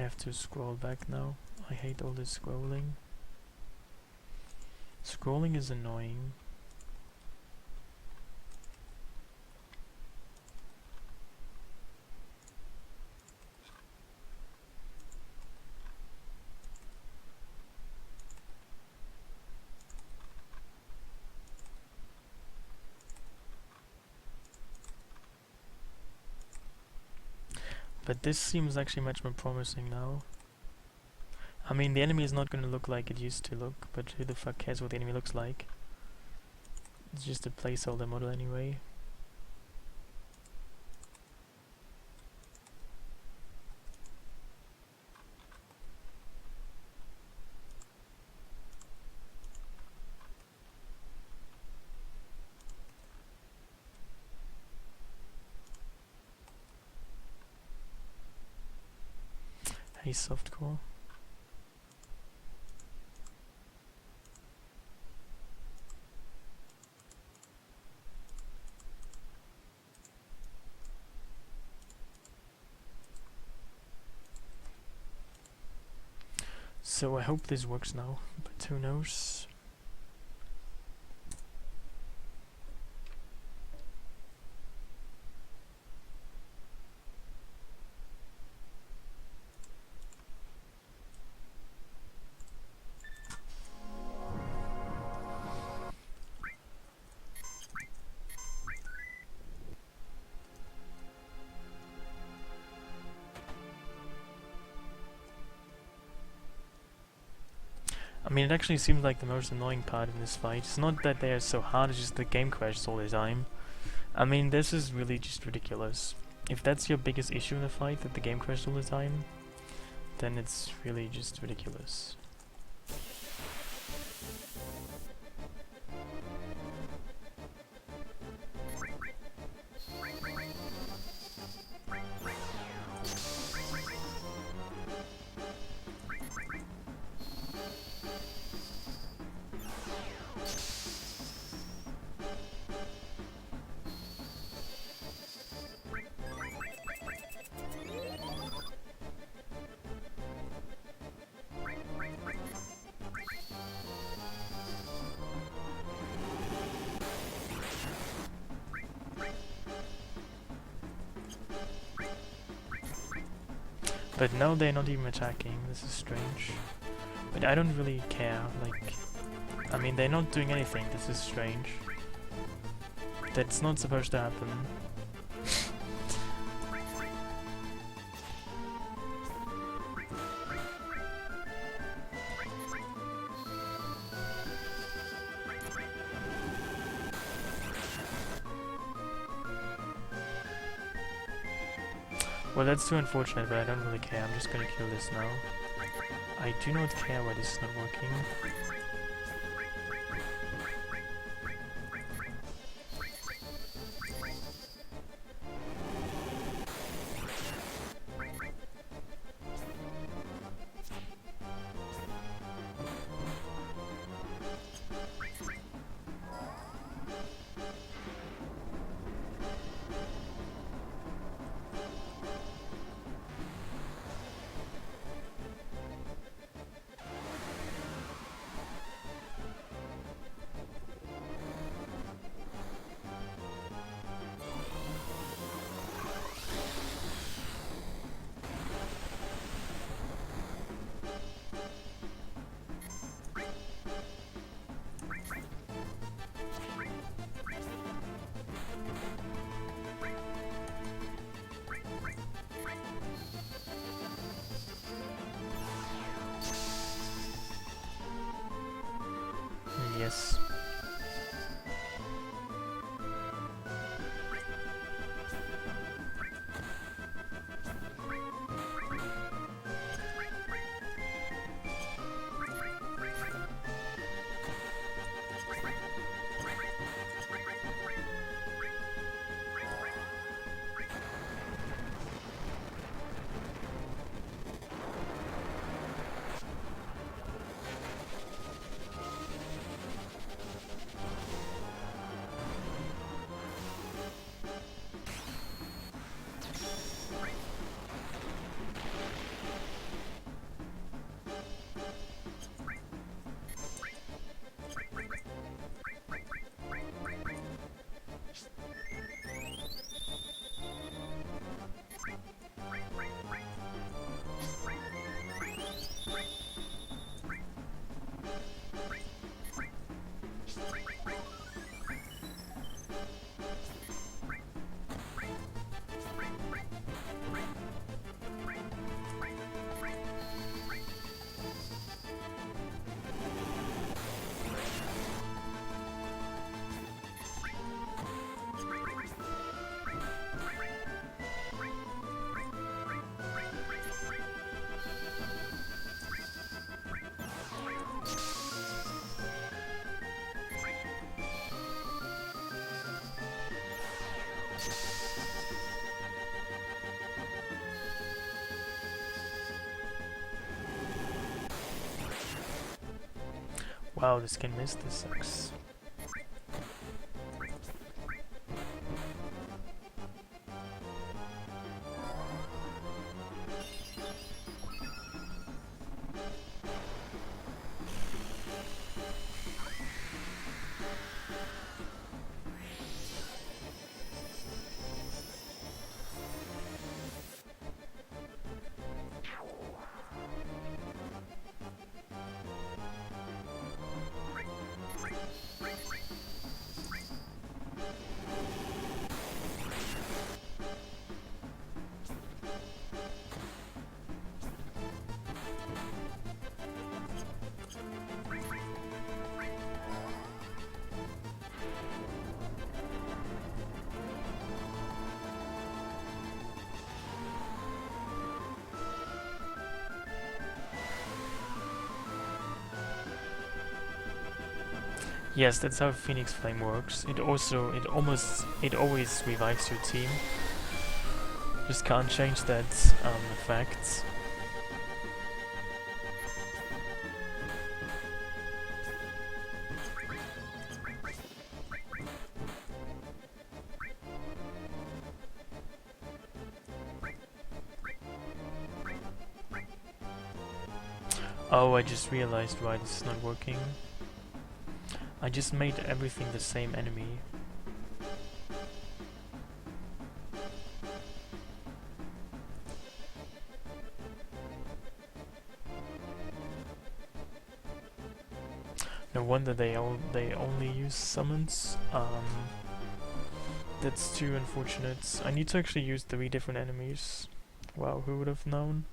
have to scroll back now. I hate all this scrolling. Scrolling is annoying. But this seems actually much more promising now. I mean, the enemy is not going to look like it used to look, but who the fuck cares what the enemy looks like? It's just a placeholder model anyway. Hey, softcore. So I hope this works now, but who knows? I mean, it actually seems like the most annoying part of this fight. It's not that they are so hard, it's just the game crashes all the time. I mean, this is really just ridiculous. If that's your biggest issue in the fight, that the game crashes all the time, then it's really just ridiculous. But now they're not even attacking, this is strange. But I don't really care, like... I mean, they're not doing anything, this is strange. That's not supposed to happen. Well, that's too unfortunate, but I don't really care. I'm just gonna kill this now. I do not care why this is not working. Yes. Wow, this skin missed. This sucks. Yes, that's how Phoenix Flame works. It always revives your team. Just can't change that fact. Oh, I just realized why this is not working. I just made everything the same enemy. No wonder they only use summons. That's too unfortunate. I need to actually use 3 different enemies. Wow, who would have known?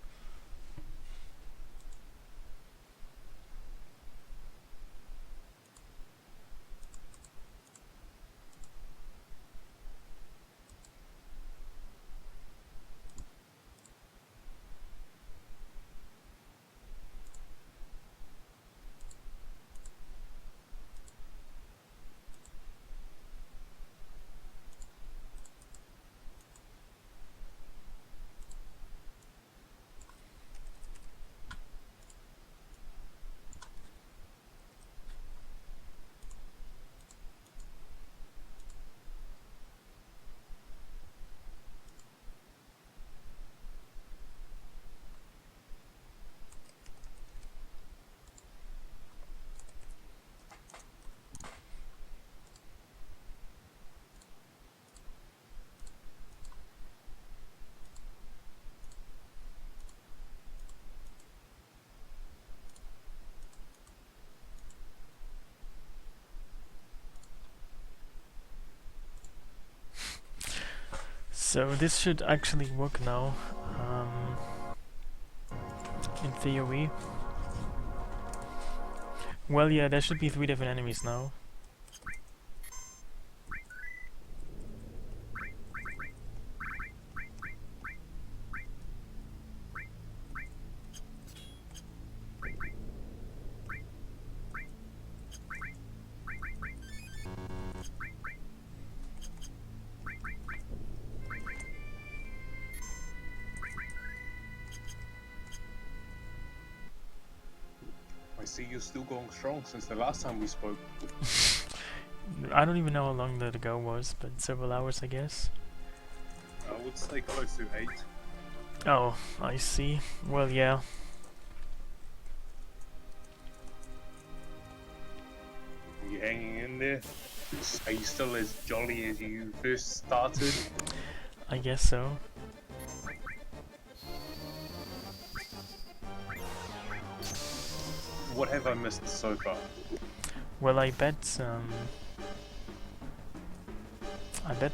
So this should actually work now, in theory. Well, yeah, there should be 3 different enemies now. I see you're still going strong since the last time we spoke. I don't even know how long that ago was, but several hours, I guess. I would say close to 8. Oh, I see. Well, yeah. Are you hanging in there? Are you still as jolly as you first started? I guess so. What have I missed so far? Well, I bet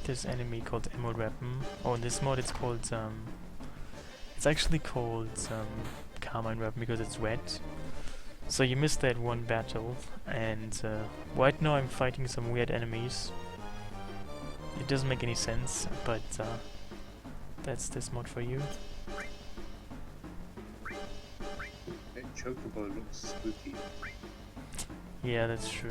this enemy called Emerald Weapon, or in this mod it's called, it's actually called, Carmine Weapon because it's red. So you missed that one battle, and, right now I'm fighting some weird enemies. It doesn't make any sense, but, that's this mod for you. That chocobo looks spooky. Yeah, that's true.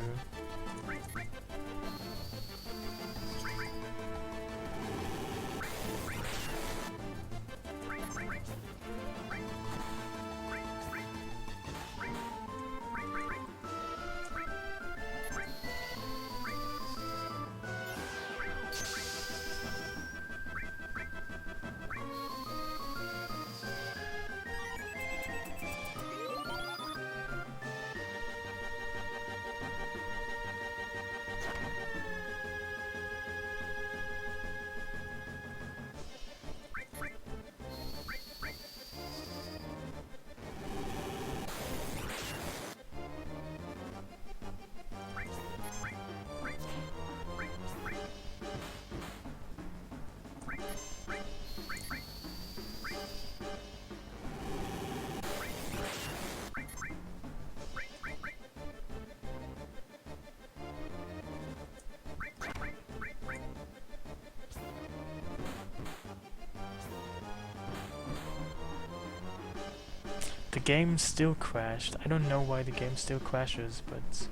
The game still crashed. I don't know why the game still crashes, but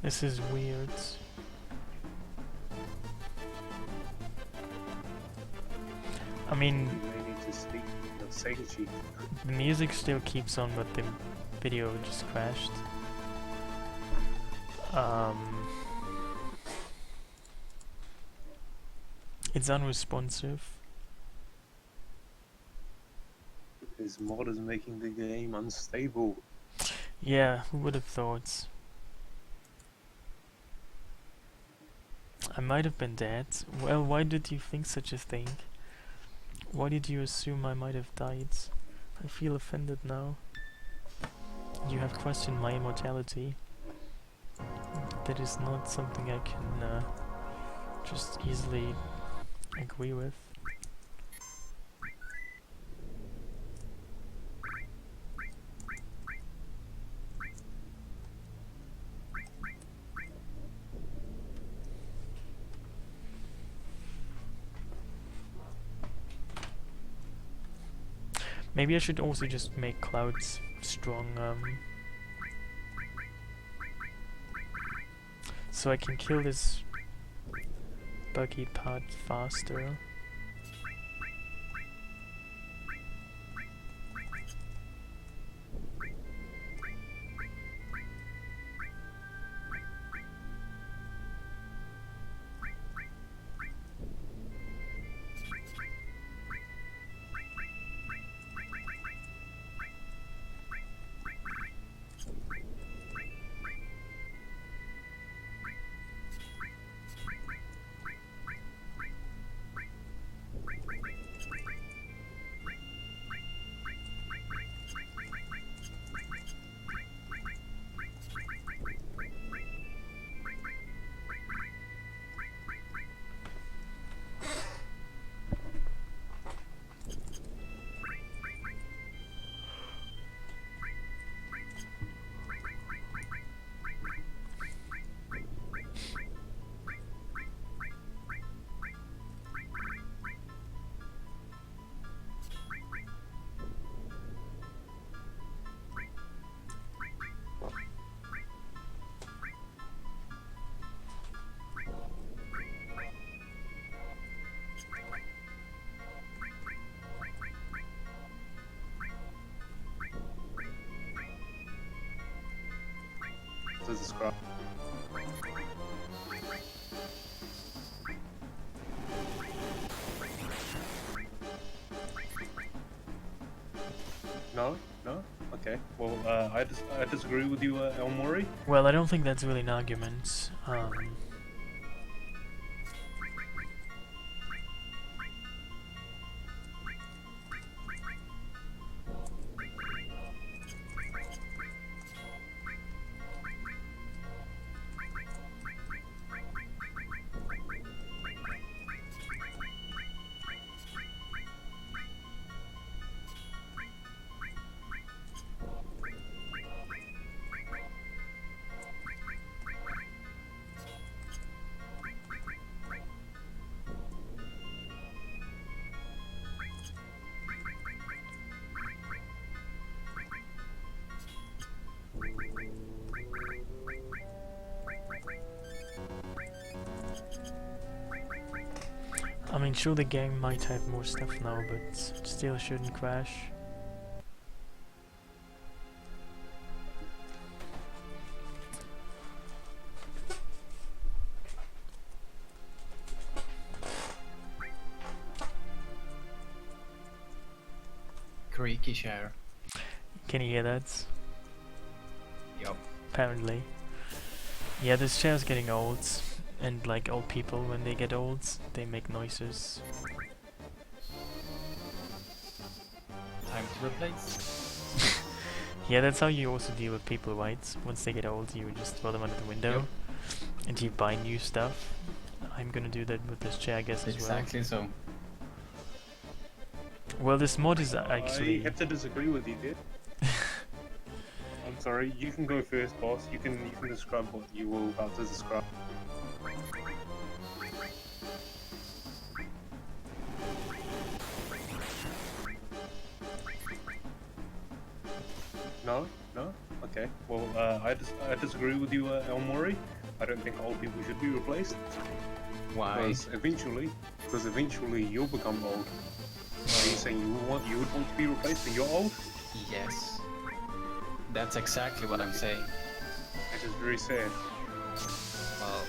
this is weird. I mean, Maybe to speak the SegaChief. the music still keeps on, but the video just crashed. It's unresponsive. This mod is making the game unstable. Yeah, who would have thought? I might have been dead. Well, why did you think such a thing? Why did you assume I might have died? I feel offended now. You have questioned my immortality. That is not something I can just easily agree with. Maybe I should also just make clouds strong, so I can kill this buggy part faster. To describe. No? No? Okay. Well, I disagree with you, El Mori. Well, I don't think that's really an argument. I mean, sure, the game might have more stuff now, but it still shouldn't crash. Creaky share. Can you hear that? Yup. Apparently. Yeah, this chair's getting old, and like old people, when they get old, they make noises. Time to replace. Yeah, that's how you also deal with people, right? Once they get old, you just throw them under the window, Yep. and you buy new stuff. I'm gonna do that with this chair, I guess, as well. Exactly so. Well, this mod is I actually... have to disagree with you, dude. I'm sorry. You can go first, boss. You can describe what you were about to describe. Well, I disagree with you, El Mori. I don't think old people should be replaced. Why? Because eventually you'll become old. Are you saying you would want to be replaced when you're old? Yes. That's exactly what I'm saying. That is very sad. Well,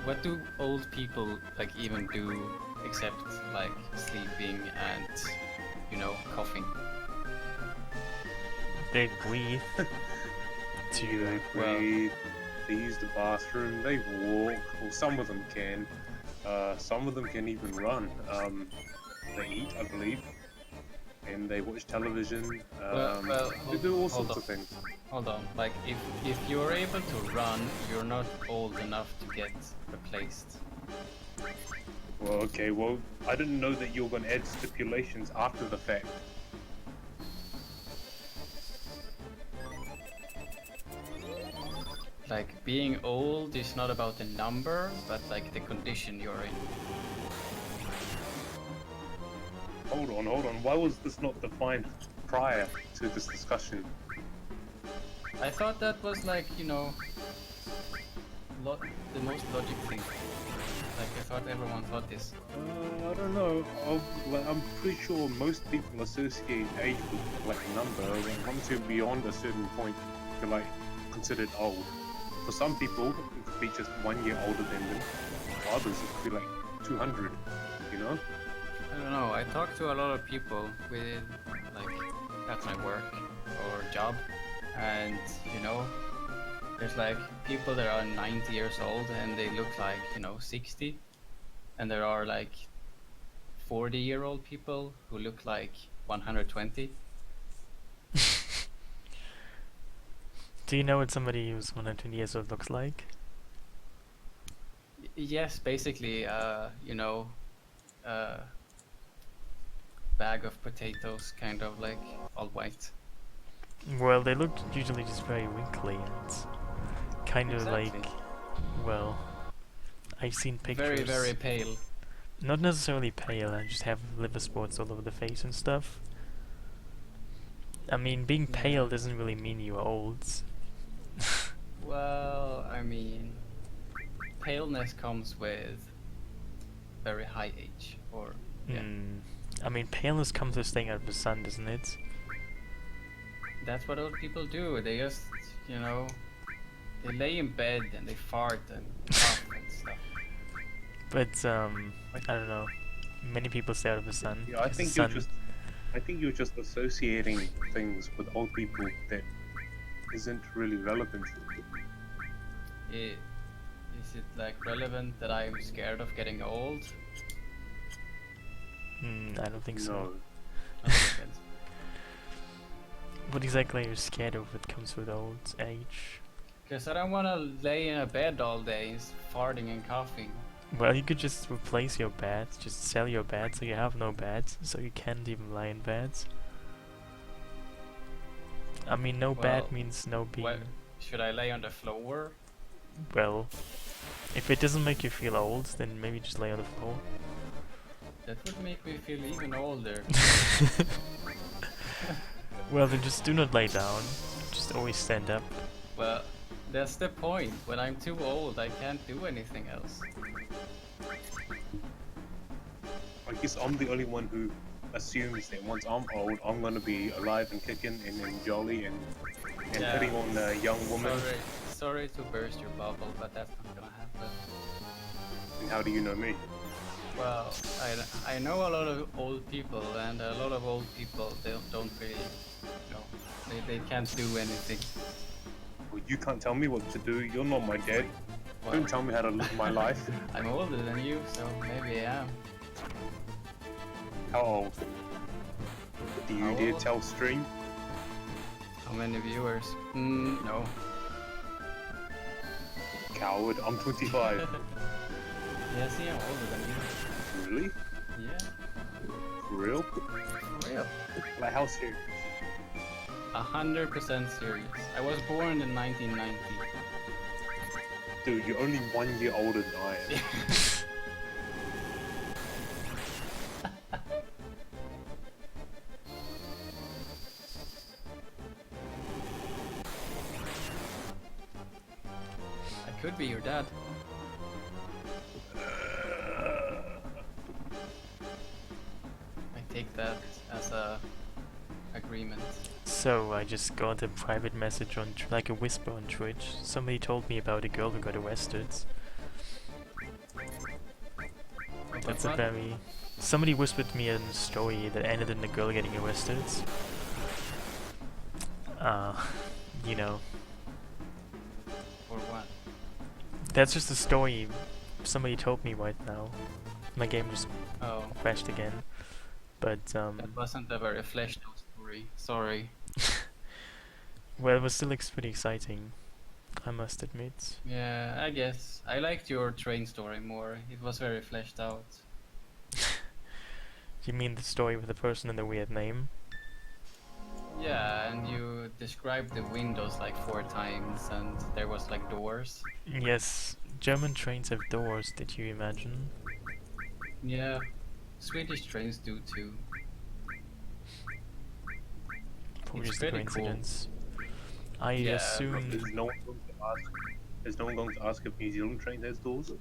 what do old people like even do except like sleeping and coughing? They breathe. They breathe, they use the bathroom, they walk, well some of them can. Some of them can even run. They eat, I believe. And they watch television. They do all sorts of things. Hold on, like if you're able to run, you're not old enough to get replaced. Well, okay, well, I didn't know that you were going to add stipulations after the fact. Like being old is not about the number, but like the condition you're in. Hold on. Why was this not defined prior to this discussion? I thought that was like, the most logic thing. Like I thought everyone thought this. I don't know. I'm pretty sure most people associate age with like a number. Once you're beyond a certain point, you're like considered old. For some people, it could be just 1 year older than them. For others, it could be like 200. You know? I don't know. I talk to a lot of people with like at my work or job, and there's like people that are 90 years old and they look like 60, and there are like 40-year-old people who look like 120. Do you know what somebody who's 120 years old looks like? Yes, basically, bag of potatoes, kind of like all white. Well, they look usually just very wrinkly and kind of Exactly. like, well, I've seen pictures. Very, very pale. Not necessarily pale, I just have liver spots all over the face and stuff. I mean, being pale doesn't really mean you're old. Well, I mean, paleness comes with very high age, or yeah. I mean, paleness comes with staying out of the sun, doesn't it? That's what old people do. They just, they lay in bed and they fart and cough and stuff. But, I don't know. Many people stay out of the sun. Yeah, I 'cause the think you're just associating things with old people that isn't really relevant. Is it like relevant that I'm scared of getting old? I don't think so. No. I don't think What exactly are you scared of that comes with old age? Because I don't want to lay in a bed all day farting and coughing. Well, you could just replace your bed, just sell your bed so you have no bed, so you can't even lie in bed. I mean, no bed Well, means no being. What, should I lay on the floor? Well, if it doesn't make you feel old, then maybe just lay on the floor. That would make me feel even older. Well, then just do not lay down. Just always stand up. Well, that's the point. When I'm too old, I can't do anything else. I guess I'm the only one who assumes that once I'm old, I'm gonna be alive and kicking and jolly and Yeah. hitting on a young woman. Sorry to burst your bubble, but that's not gonna happen. And how do you know me? Well, I know a lot of old people, and a lot of old people don't really, they can't do anything. Well, you can't tell me what to do. You're not my dad. Well, Don't tell me how to live my life. I'm older than you, so maybe I am. How old? Do you How dare old? tell stream? How many viewers? No. Coward, I'm 25. Yeah, see, I'm older than you. Really? Yeah, For real? for real. Like how serious? 100% serious. I was born in 1990. Dude, you're only 1 year older than I am. could be your dad. I take that as a agreement. So I just got a private message on, like a whisper on Twitch. Somebody told me about a girl who got arrested. That's a What? very... Somebody whispered me a story that ended in a girl getting arrested. You know. For what? That's just a story somebody told me right now. My game just Oh, crashed again. But, that wasn't a very fleshed out story. Sorry. well, it was still pretty exciting, I must admit. Yeah, I guess. I liked your train story more. It was very fleshed out. You mean the story with the person and the weird name? Yeah, and you described the windows like 4 times, and there was like doors. Yes, German trains have doors, did you imagine? Yeah, Swedish trains do too. Probably It's just a pretty cool. coincidence. I Yeah, assume... Is no one going to ask? Is no one going to ask if New Zealand train has doors?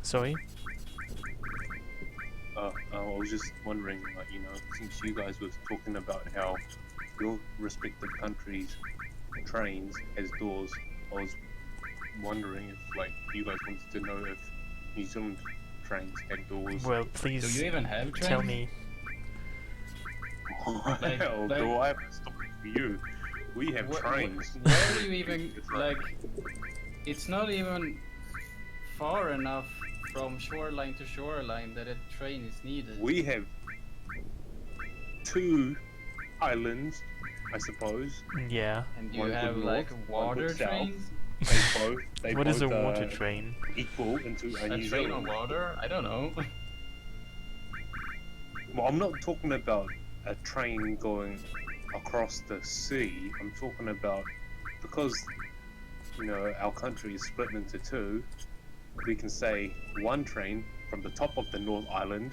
Sorry? I was just wondering, like, you know, since you guys were talking about how your respective countries' trains has doors, I was wondering if, like, you guys wanted to know if New Zealand trains had doors. Well, Do please you even have trains? tell me. like- Although I have a story for you, we have trains. Where do you even It's like- like? It's not even far enough from shoreline to shoreline that a train is needed. We have 2 islands, I suppose. Yeah. And you one good have like north, one water good south. trains. They What both is a water are train? equal into A New train on Zealand. water? I don't know. Well, I'm not talking about a train going across the sea. I'm talking about because you know our country is split into 2. We can say one train from the top of the North Island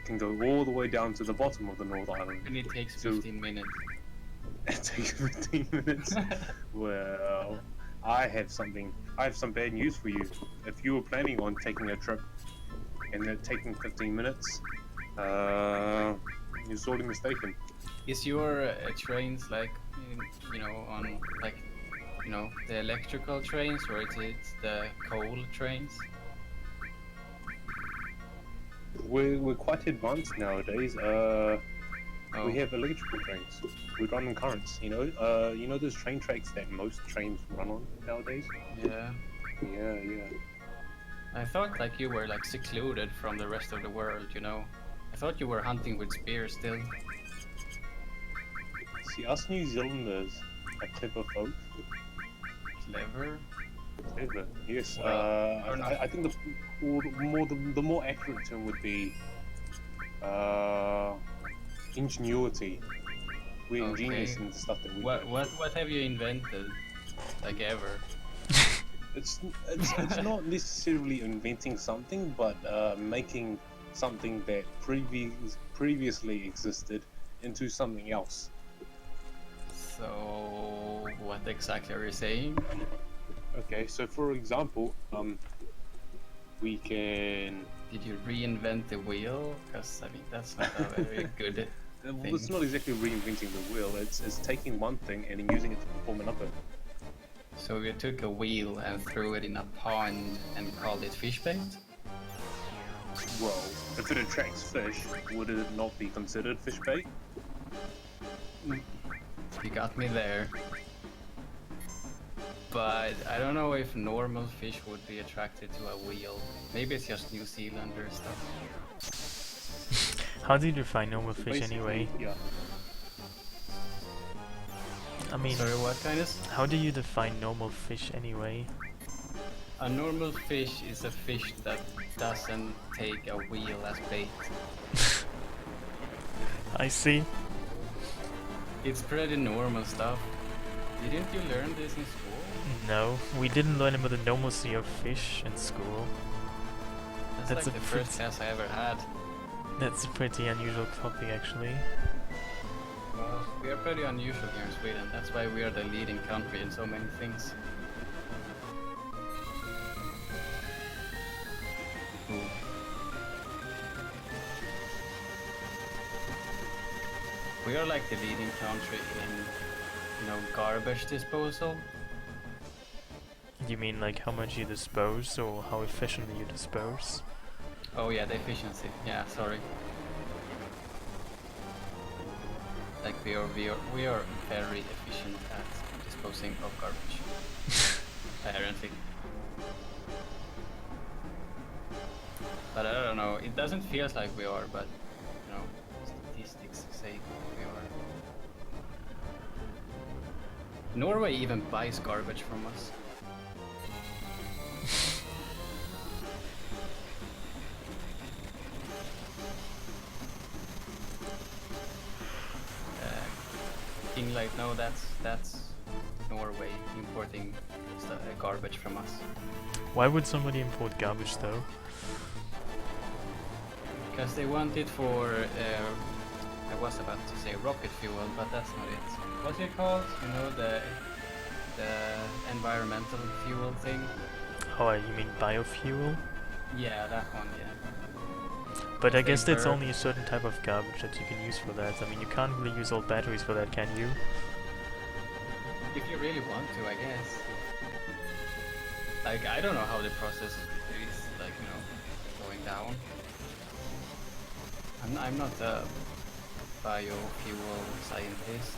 can go all the way down to the bottom of the North Island. And it takes So- 15 minutes. It takes 15 minutes. Well, I have some bad news for you. If you were planning on taking a trip and it taking 15 minutes, you're sorely mistaken. Is your trains like, you know, on like, you know, the electrical trains, or is it the coal trains? We're quite advanced nowadays. Oh, We have electrical trains. We run on currents. You know those train tracks that most trains run on nowadays. yeah. Yeah. I thought like you were like secluded from the rest of the world, you know. I thought you were hunting with spears still. See, us New Zealanders are clever folk. Clever. Clever. Yes. Well, or not. I think the more accurate term would be ingenuity. We're ingenious Okay. in the stuff that we do. What have you invented? Like ever? It's not necessarily inventing something, but making something that previously existed into something else. So what exactly are you saying? Okay, so for example, we can. Did you reinvent the wheel? Because I mean that's not a very good. Well, it's not exactly reinventing the wheel. It's taking one thing and then using it to perform another. So you took a wheel and threw it in a pond and called it fish bait? Well, if it attracts fish, would it not be considered fish bait? You got me there. But I don't know if normal fish would be attracted to a wheel. Maybe it's just New Zealander stuff. How do you define normal So fish basically, anyway? Yeah. I mean, Sorry, what kind is? how do you define normal fish anyway? A normal fish is a fish that doesn't take a wheel as bait. I see. It's pretty normal stuff. Didn't you learn this in school? No, we didn't learn about the normalcy of fish in school. That's That's like a the first pretty- class I ever had. That's a pretty unusual topic actually. Well, we are pretty unusual here in Sweden. That's why we are the leading country in so many things. Ooh. We are like the leading country in, garbage disposal. You mean like how much you dispose or how efficiently you dispose? Oh yeah, the efficiency. Yeah, sorry. Like we are very efficient at disposing of garbage. Apparently. But I don't know, it doesn't feel like we are, but statistics say we are. Norway even buys garbage from us. King Light, no, that's Norway importing garbage from us. Why would somebody import garbage though? Because they want it for, I was about to say rocket fuel, but that's not it. What's it called? You know, the environmental fuel thing? Oh, you mean biofuel? Yeah, that one, yeah. But I guess that's burn- only a certain type of garbage that you can use for that. I mean, you can't really use old batteries for that, can you? If you really want to, I guess. Like, I don't know how the process is, like, going down. I'm not a biofuel scientist.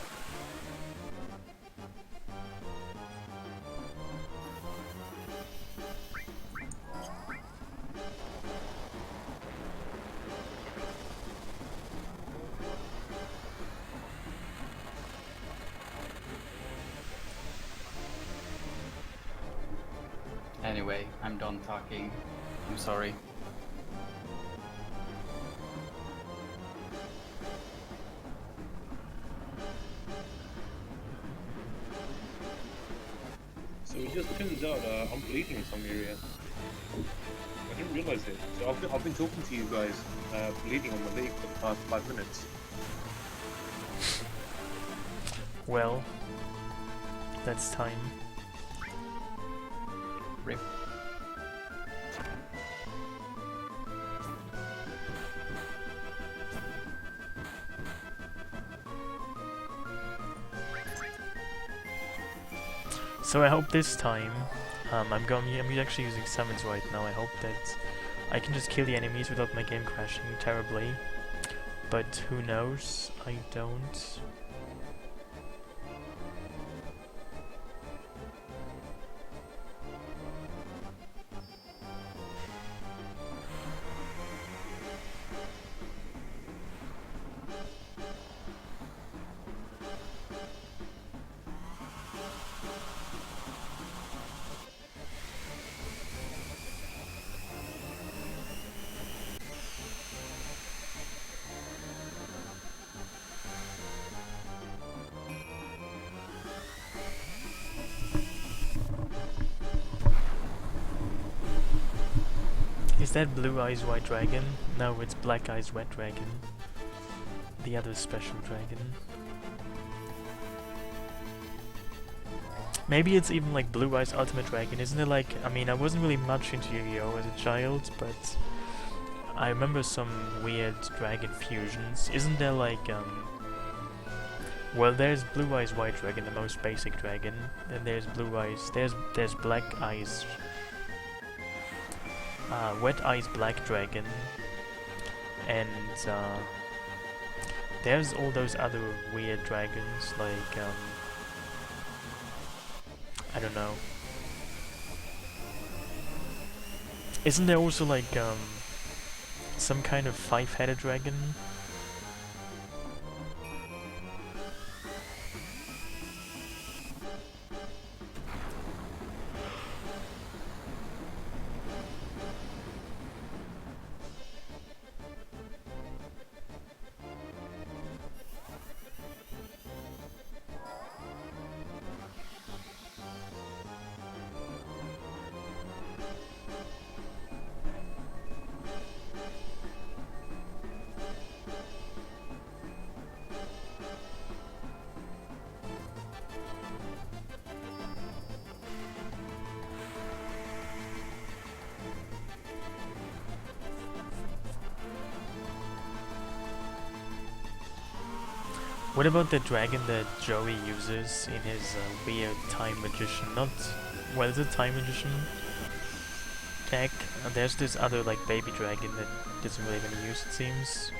Anyway, I'm done talking. I'm sorry. So it just turns out I'm bleeding in some area. I didn't realize it. So I've been talking to you guys, bleeding on my leg for the past 5 minutes. Well, that's time. Rip. So I hope this time, I'm actually using summons right now. I hope that I can just kill the enemies without my game crashing terribly. But who knows? I don't. Is that Blue Eyes White Dragon? No, it's Black Eyes Red Dragon. The other special dragon. Maybe it's even like Blue Eyes Ultimate Dragon, isn't it? Like, I mean, I wasn't really much into Yu-Gi-Oh! As a child, but I remember some weird dragon fusions. Isn't there like, well, there's Blue Eyes White Dragon, the most basic dragon. Then there's Blue Eyes, there's Black Eyes, Wet Eyes Black Dragon, and there's all those other weird dragons, like, I don't know. Isn't there also like, some kind of 5-headed dragon? What about the dragon that Joey uses in his weird time magician? Not... well, is it time magician tech? And there's this other like baby dragon that doesn't really have any use, it seems.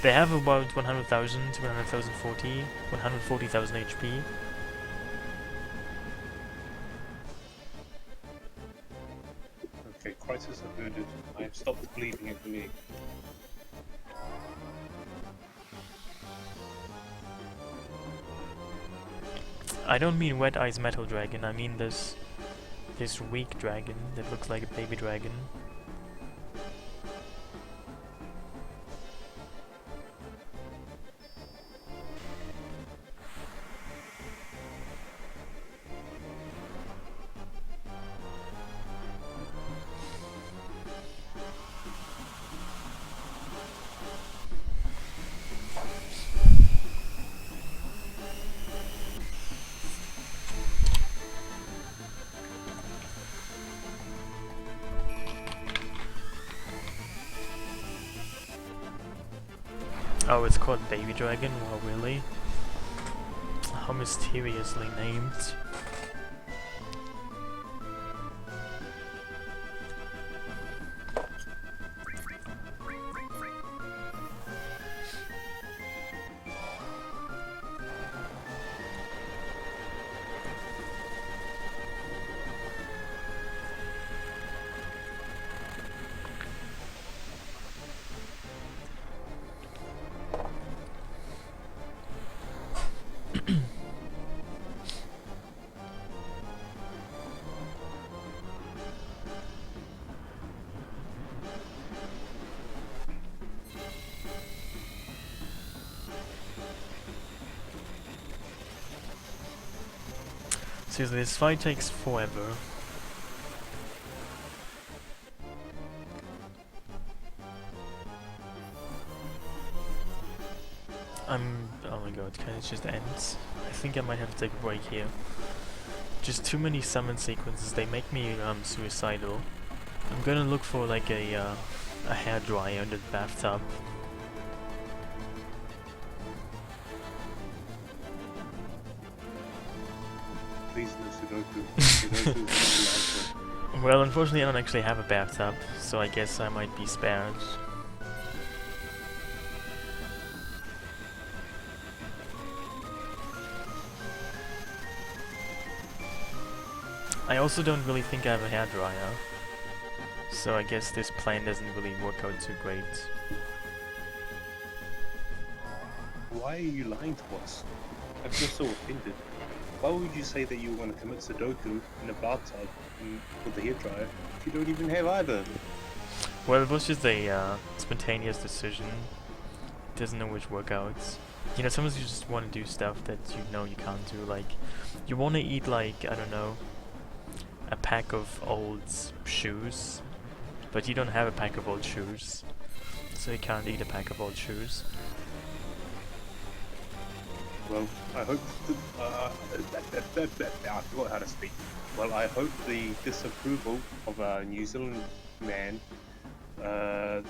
They have about 100,000, 140,000 HP. Okay, crisis averted. I have stopped believing it for me. I don't mean Wet Eyes Metal Dragon, I mean this weak dragon that looks like a baby dragon. Oh, it's called Baby Dragon? Well, really? How mysteriously named. Seriously, this fight takes forever. oh my god, can it just end? I think I might have to take a break here. Just too many summon sequences, they make me suicidal. I'm gonna look for like a hairdryer in the bathtub. Please no Sudoku. Sudoku is not the answer. Well, unfortunately I don't actually have a bathtub, so I guess I might be spared. I also don't really think I have a hairdryer, so I guess this plan doesn't really work out too great. Why are you lying to us? I feel so offended. Why would you say that you were going to commit Sudoku in a bathtub with a hairdryer if you don't even have either? Well, it was just a spontaneous decision. Doesn't always work out. You know, sometimes you just want to do stuff that you know you can't do. Like, you want to eat like, I don't know, a pack of old shoes, but you don't have a pack of old shoes, so you can't eat a pack of old shoes. Well, I hope I forgot how to speak. Well, I hope the disapproval of a New Zealand man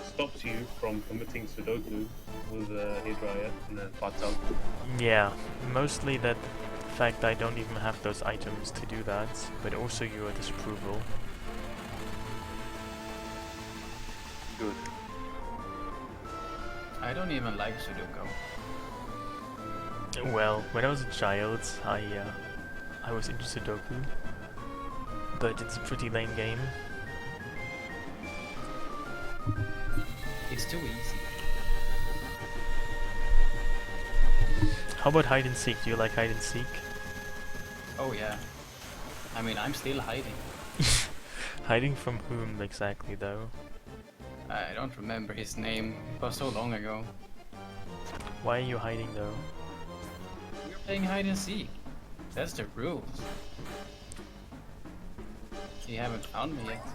stops you from committing Sudoku with a hairdryer and a bathtub. Yeah, mostly that fact I don't even have those items to do that, but also your disapproval. Good. I don't even like Sudoku. Well, when I was a child, I was into Sudoku, but it's a pretty lame game. It's too easy. How about hide and seek? Do you like hide and seek? Oh yeah. I mean, I'm still hiding. Hiding from whom exactly, though? I don't remember his name. It was so long ago. Why are you hiding, though? We're playing hide and seek. That's the rules. You haven't found me yet.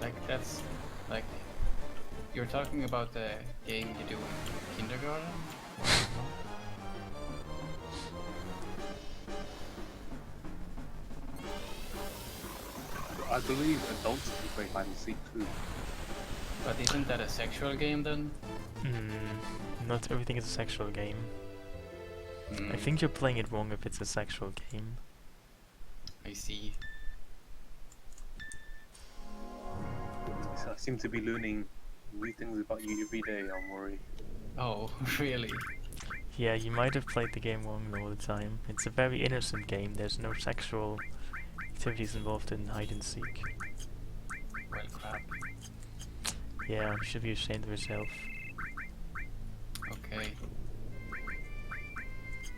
Like, that's... like... You're talking about the game you do in kindergarten? I believe adults can play hide and seek too. But isn't that a sexual game then? Not everything is a sexual game. I think you're playing it wrong if it's a sexual game. I see. So I seem to be learning new things about you every day, I'm worried. Oh, really? Yeah, you might have played the game wrong all the time. It's a very innocent game. There's no sexual activities involved in hide and seek. Well, crap. Yeah, you should be ashamed of yourself. Okay.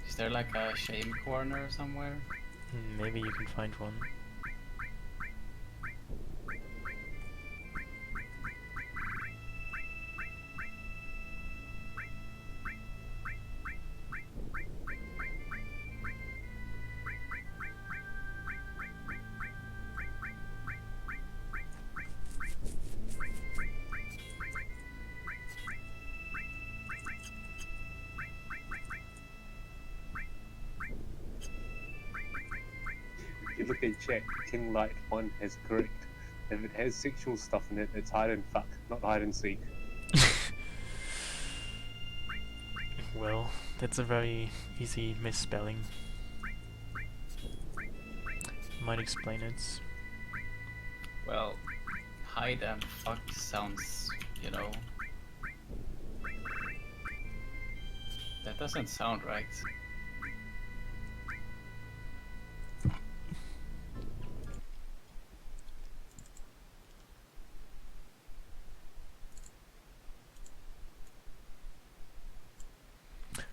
Is there like a shame corner somewhere? Maybe you can find one. If you look at chat, King Light 1 is correct. If it has sexual stuff in it, it's hide and fuck, not hide and seek. Well, that's a very easy misspelling. Might explain it. Well, hide and fuck sounds, you know... That doesn't sound right.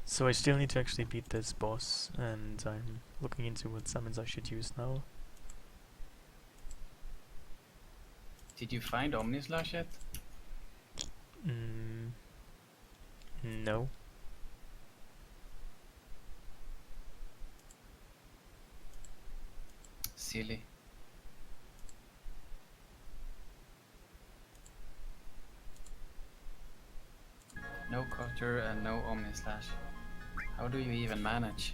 So I still need to actually beat this boss, and I'm looking into what summons I should use now. Did you find Omnislash yet? No. Silly. No cutter and no Omnislash. How do you even manage?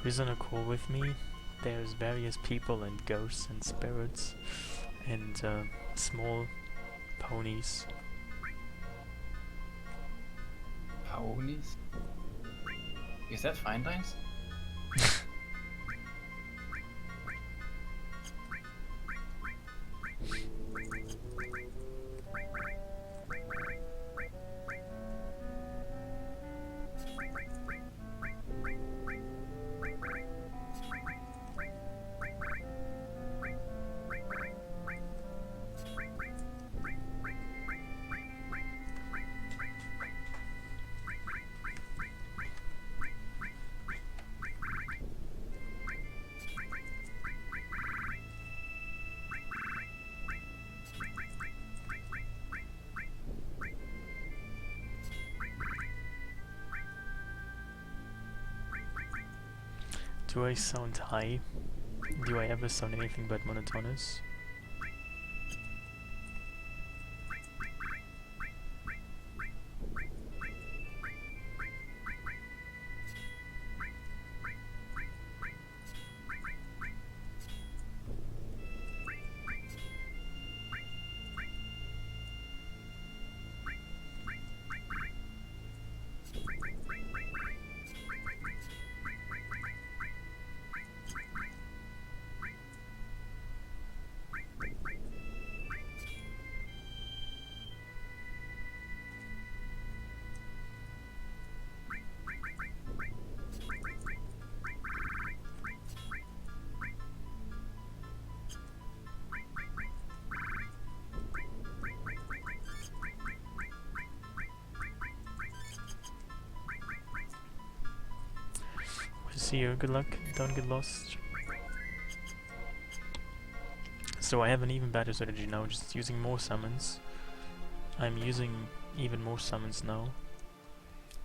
Who's on a call with me? There's various people and ghosts and spirits and small ponies. Ponies? Is that fine lines? Do I sound high? Do I ever sound anything but monotonous? See you, good luck, don't get lost. So I have an even better strategy now, just using more summons. I'm using even more summons now.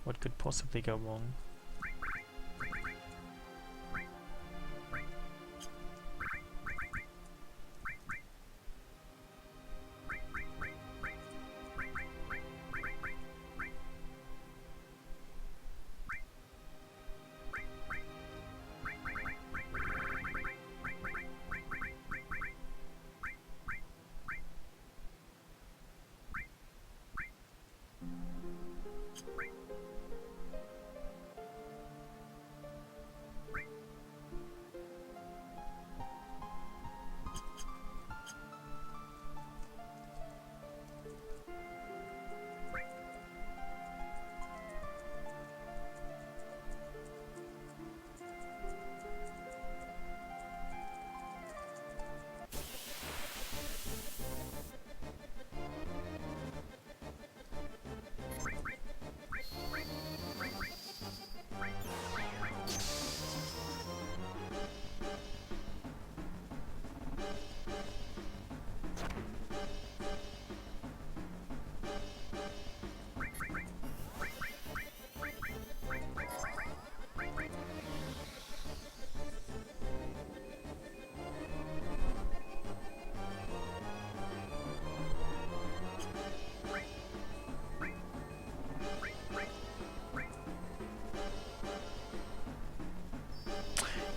What could possibly go wrong?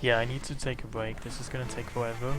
Yeah, I need to take a break. This is gonna take forever.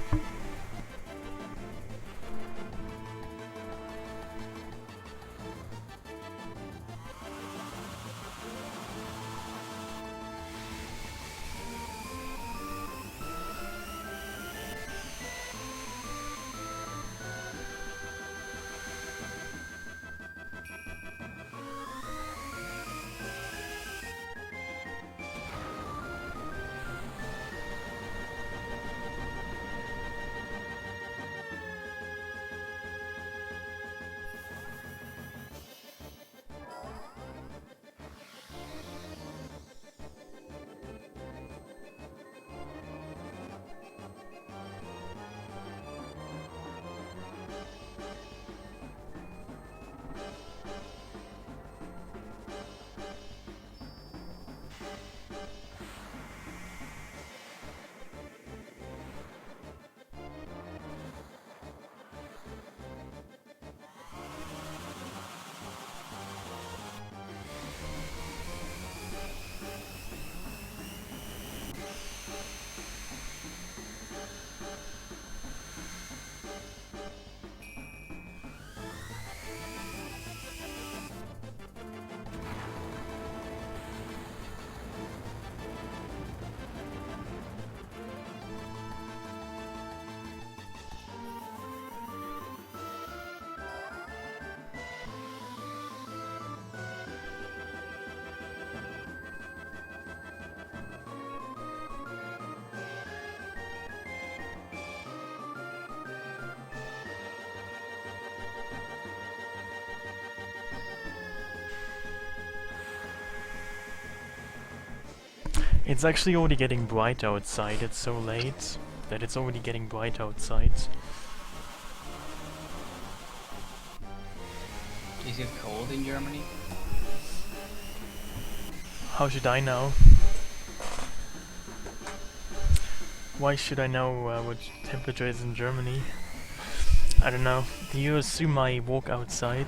It's actually already getting bright outside. It's so late that it's already getting bright outside. Is it cold in Germany? How should I know? Why should I know what temperature is in Germany? I don't know. Do you assume I walk outside?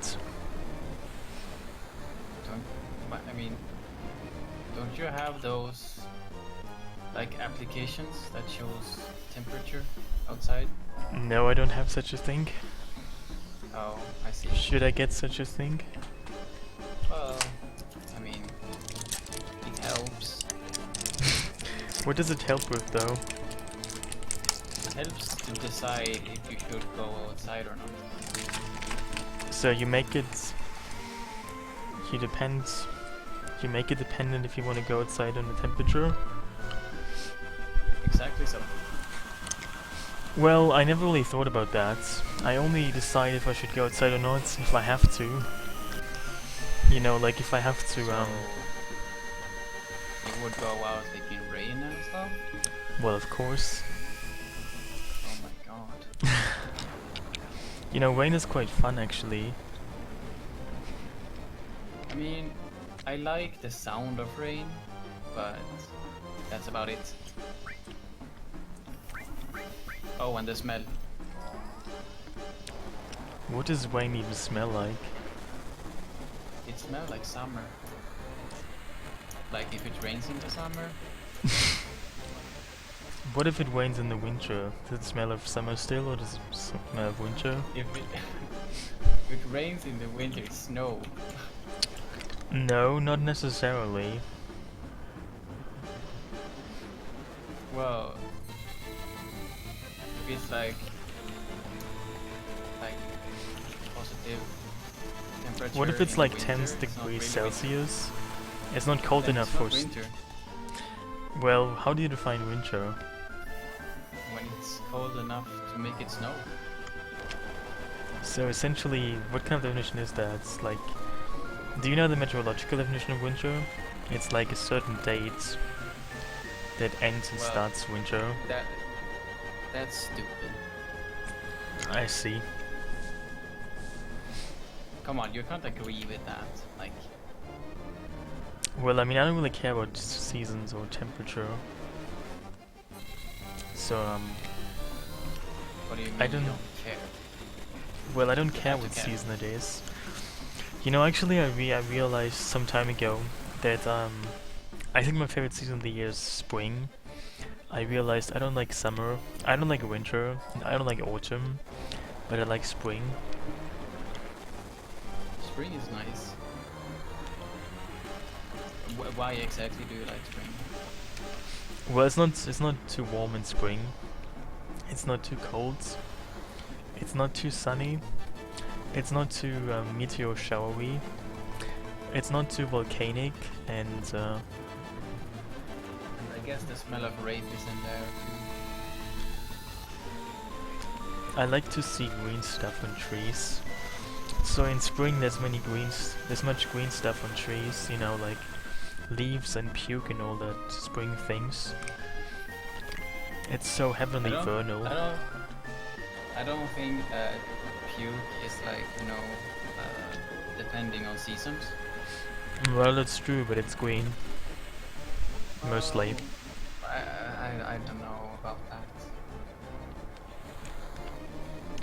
I mean, don't you have those like applications that shows temperature outside? No, I don't have such a thing. Oh, I see. Should I get such a thing? Well, I mean, it helps. What does it help with though? It helps to decide if you should go outside or not. So you make it... You make it dependent if you want to go outside on the temperature? Exactly so. Well, I never really thought about that. I only decide if I should go outside or not if I have to. You know, like if I have to, You would go out like in rain and stuff? well, of course. Oh my god. You know, rain is quite fun actually. I mean, I like the sound of rain, but that's about it. Oh, and the smell. What does rain even smell like? It smells like summer. Like if it rains in the summer. What if it rains in the winter? Does it smell of summer still, or does it smell of winter? If it, if it rains in the winter, it's snow. No, not necessarily. Well, if it's like positive temperature. What if it's in like winter, 10 it's not degrees really Celsius? It's not cold then enough it's for... not winter. Well, how do you define winter? When it's cold enough to make it snow. So essentially, what kind of definition is that? It's like... Do you know the meteorological definition of winter? It's like a certain date that ends and Well, starts winter. That's stupid. I see. Come on, you can't agree with that. Like, Well, I mean, I don't really care about seasons or temperature. So, what do you mean I you don't- don't care? well, I don't care have to what care. season it is. You know, actually, I realized some time ago that, I think my favorite season of the year is spring. I realized I don't like summer, I don't like winter, and I don't like autumn, but I like spring. Spring is nice. Why exactly do you like spring? Well, it's not too warm in spring. It's not too cold. It's not too sunny. It's not too meteor showery. It's not too volcanic, and I guess the smell of rape is in there too. I like to see green stuff on trees. So in spring there's there's much green stuff on trees, you know, like leaves and puke and all that spring things. It's so heavenly vernal. I don't think puke is like, you know, depending on seasons. Well, that's true, but it's green. Mostly. I don't know about that.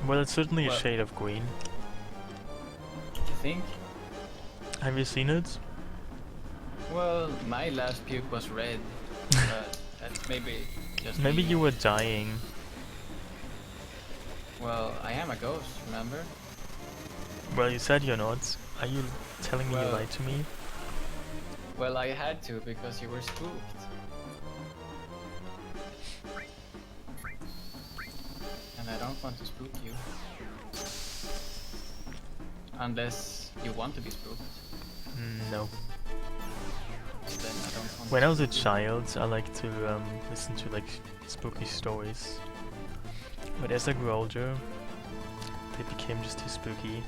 Well, it's certainly a Well- shade of green. You think? Have you seen it? Well, my last puke was red, but that's maybe just Maybe me. you were dying. Well, I am a ghost, remember? Well, you said you're not. Are you telling me you Well- lied to me? Well, I had to because you were spooked. And I don't want to spook you. Unless you want to be spooked, No. then I don't want When to I was a spook you. child, I liked to listen to like spooky stories. But as I grew older, they became just too spooky.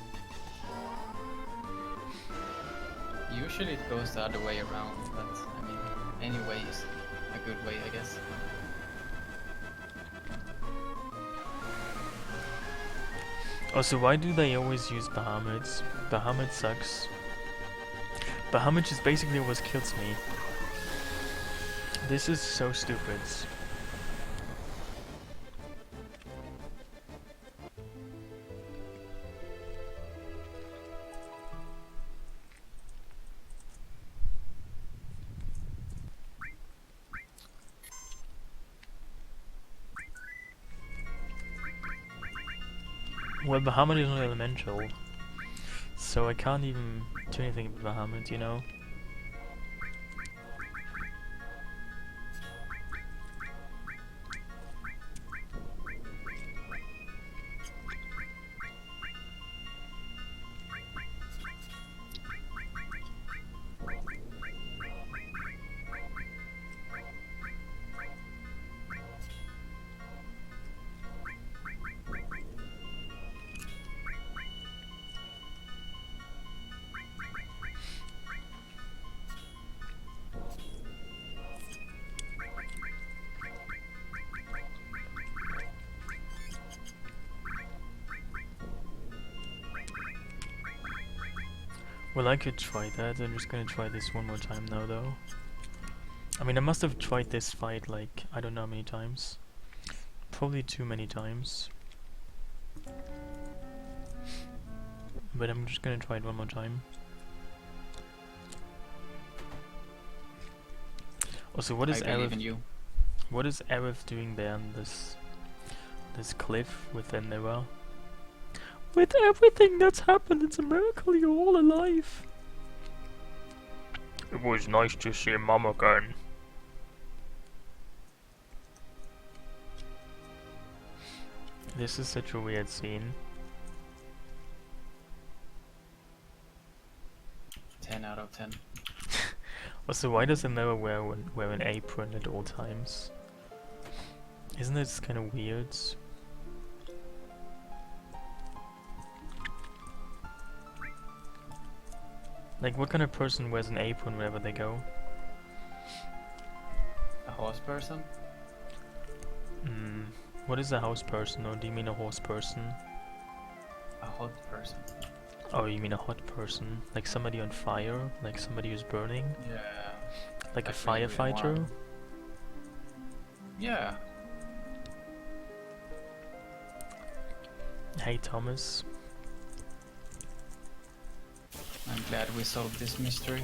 Usually it goes the other way around, but I mean, any way is a good way, I guess. Also, why do they always use Bahamut? Bahamut sucks. Bahamut just basically always kills me. This is so stupid. Well, Bahamut is not elemental, so I can't even do anything with Bahamut, you know? Well, I could try that. I'm just gonna try this one more time now, though. I mean, I must have tried this fight like, I don't know how many times. Probably too many times. But I'm just gonna try it one more time. Also, what is I believe Aerith? in you. What is Aerith doing there on this cliff with the mirror? With everything that's happened, it's a miracle you're all alive. It was nice to see Mom again. This is such a weird scene. 10 out of 10. Also, why does the mirror wear an apron at all times? Isn't this kind of weird? Like, what kind of person wears an apron wherever they go? A horse person? What is a house person, or do you mean a horse person? A hot person. Oh, you mean a hot person? Like somebody on fire? Like somebody who's burning? Yeah. Like a Like really, really firefighter? warm. Yeah. Hey, Thomas. I'm glad we solved this mystery.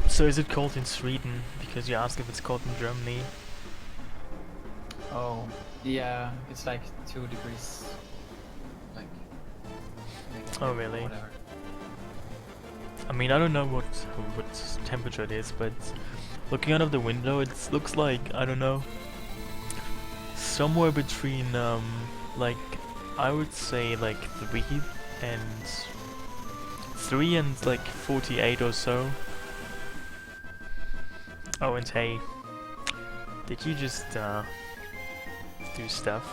So is it cold in Sweden? Because you asked if it's cold in Germany. Oh, yeah, it's like 2 degrees. Like, negative, Oh, really? Whatever. I mean, I don't know what temperature it is, but looking out of the window, it looks like, I don't know, somewhere between like, I would say like 3 and like 48 or so. Oh, and hey, did you just do stuff?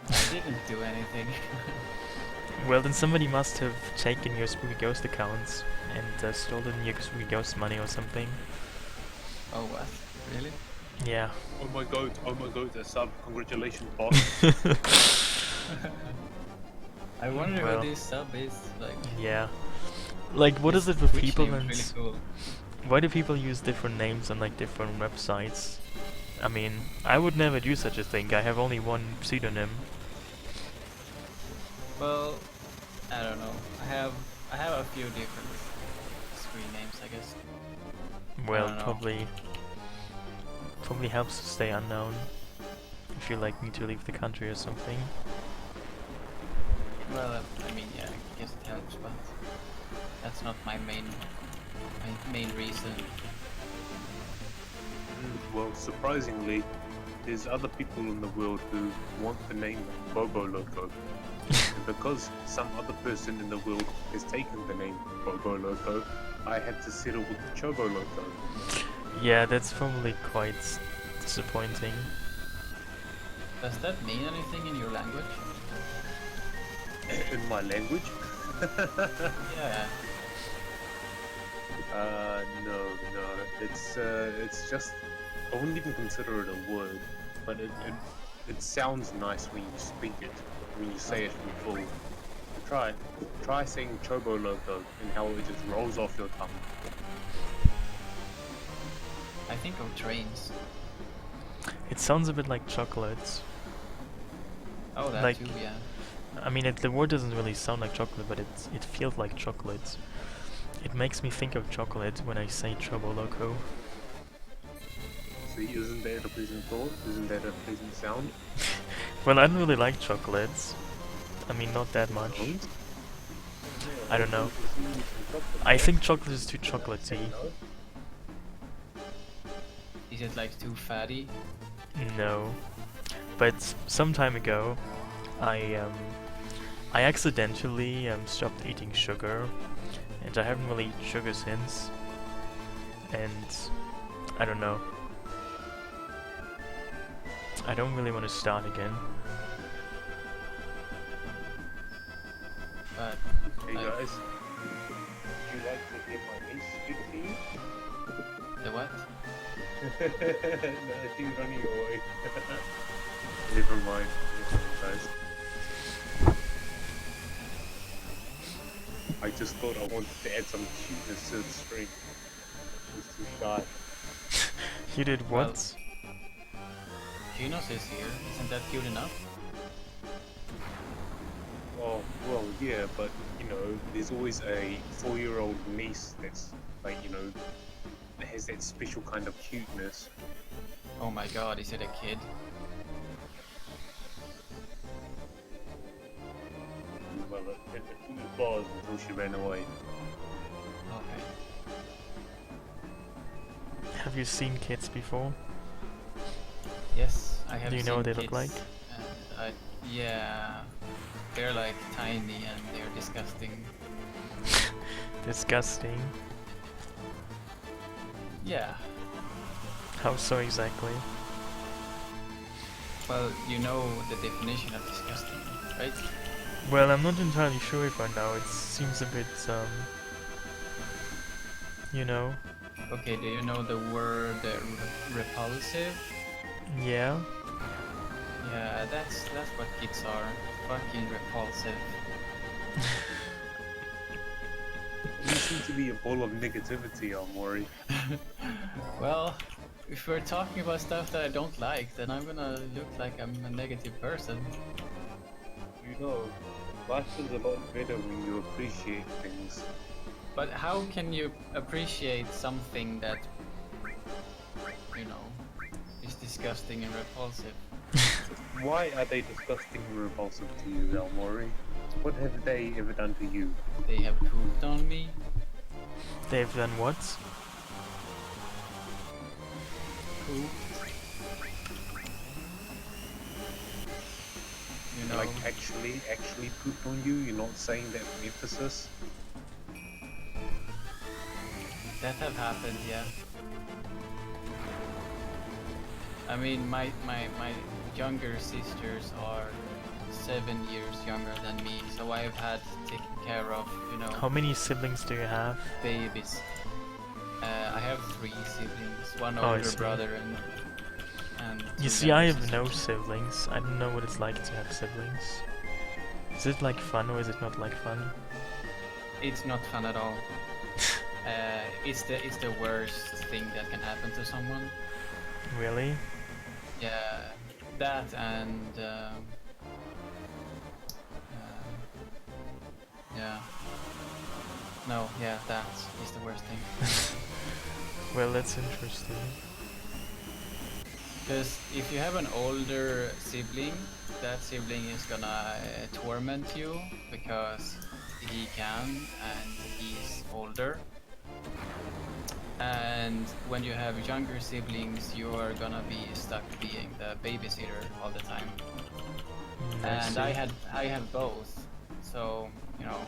I didn't do anything. Well, then somebody must have taken your Spooky Ghost accounts and stolen your Spooky Ghost money or something. Oh, what? Really? Yeah. Oh my god, the sub, congratulations, boss. I wonder Well. who this sub is. Like, Yeah. Like, what is this it with Twitch people name and is really cool. why do people use different names on like different websites? I mean, I would never do such a thing. I have only one pseudonym. Well, I don't know. I have a few different screen names, I guess. Well, don't know. probably helps to stay unknown. If you like me to leave the country or something. Well, I mean, yeah, I guess it helps, but that's not my main reason. Well, surprisingly, there's other people in the world who want the name Bobo Loco. And because some other person in the world has taken the name Bobo Loco, I had to settle with the Chobo Loco. Yeah, that's probably quite disappointing. Does that mean anything in your language? In my language? Yeah. No. It's just, I wouldn't even consider it a word, but it sounds nice when you speak it, when you say it in full. Try saying Chobo Loco and how it just rolls off your tongue. I think of trains. It sounds a bit like chocolates. Oh, that Like- too, yeah. I mean, the word doesn't really sound like chocolate, but it feels like chocolate. It makes me think of chocolate when I say Trouble Loco. See, isn't that a pleasant thought? Isn't that a pleasant sound? Well, I don't really like chocolates. I mean, not that much. I don't know. I think chocolate is too chocolatey. Is it like too fatty? No. But some time ago, I accidentally stopped eating sugar, and I haven't really eaten sugar since. And I don't know. I don't really want to start again. But Hey guys, would you like to hear my niece speak to you? the what? No, she's running away. Never mind, guys. I just thought I wanted to add some cuteness to the stream. She's too shy. You did Well, what? Genos is here. Isn't that cute enough? Oh, well, yeah, but, you know, there's always a 4-year-old niece that's, like, you know, that has that special kind of cuteness. Oh my god, is it a kid? Well, it was until she ran away. Okay. Have you seen kids before? Yes, I have Do you know seen what they look kids, like? And yeah, they're like tiny and they're disgusting. Disgusting. Yeah. How so exactly? Well, you know the definition of disgusting, right? Well, I'm not entirely sure if I know. It seems a bit, you know. Okay, do you know the word repulsive? Yeah. Yeah, that's what kids are. Fucking repulsive. You seem to be a ball of negativity, I'm worried. Well, if we're talking about stuff that I don't like, then I'm gonna look like I'm a negative person. You know, life is a lot better when you appreciate things. But how can you appreciate something that, you know, is disgusting and repulsive? Why are they disgusting and repulsive to you, Elmori? What have they ever done to you? They have pooped on me. They've done what? Pooped. You know, Like actually pooped on you? You're not saying that with emphasis? that have happened, yeah. I mean, my younger sisters are 7 years younger than me, so I've had taken care of, you know, How many siblings do you have? babies. I have 3 siblings, one Oh, I older see. brother and You 2 see, I younger have no sisters. siblings. I don't know what it's like to have siblings. Is it like fun or is it not like fun? It's not fun at all. It's the worst thing that can happen to someone. Really? Yeah, that and yeah. No, yeah, that is the worst thing. Well, that's interesting. Because if you have an older sibling, that sibling is gonna torment you because he can and he's older. And when you have younger siblings, you are gonna be stuck being the babysitter all the time. And see. I have both, so you know,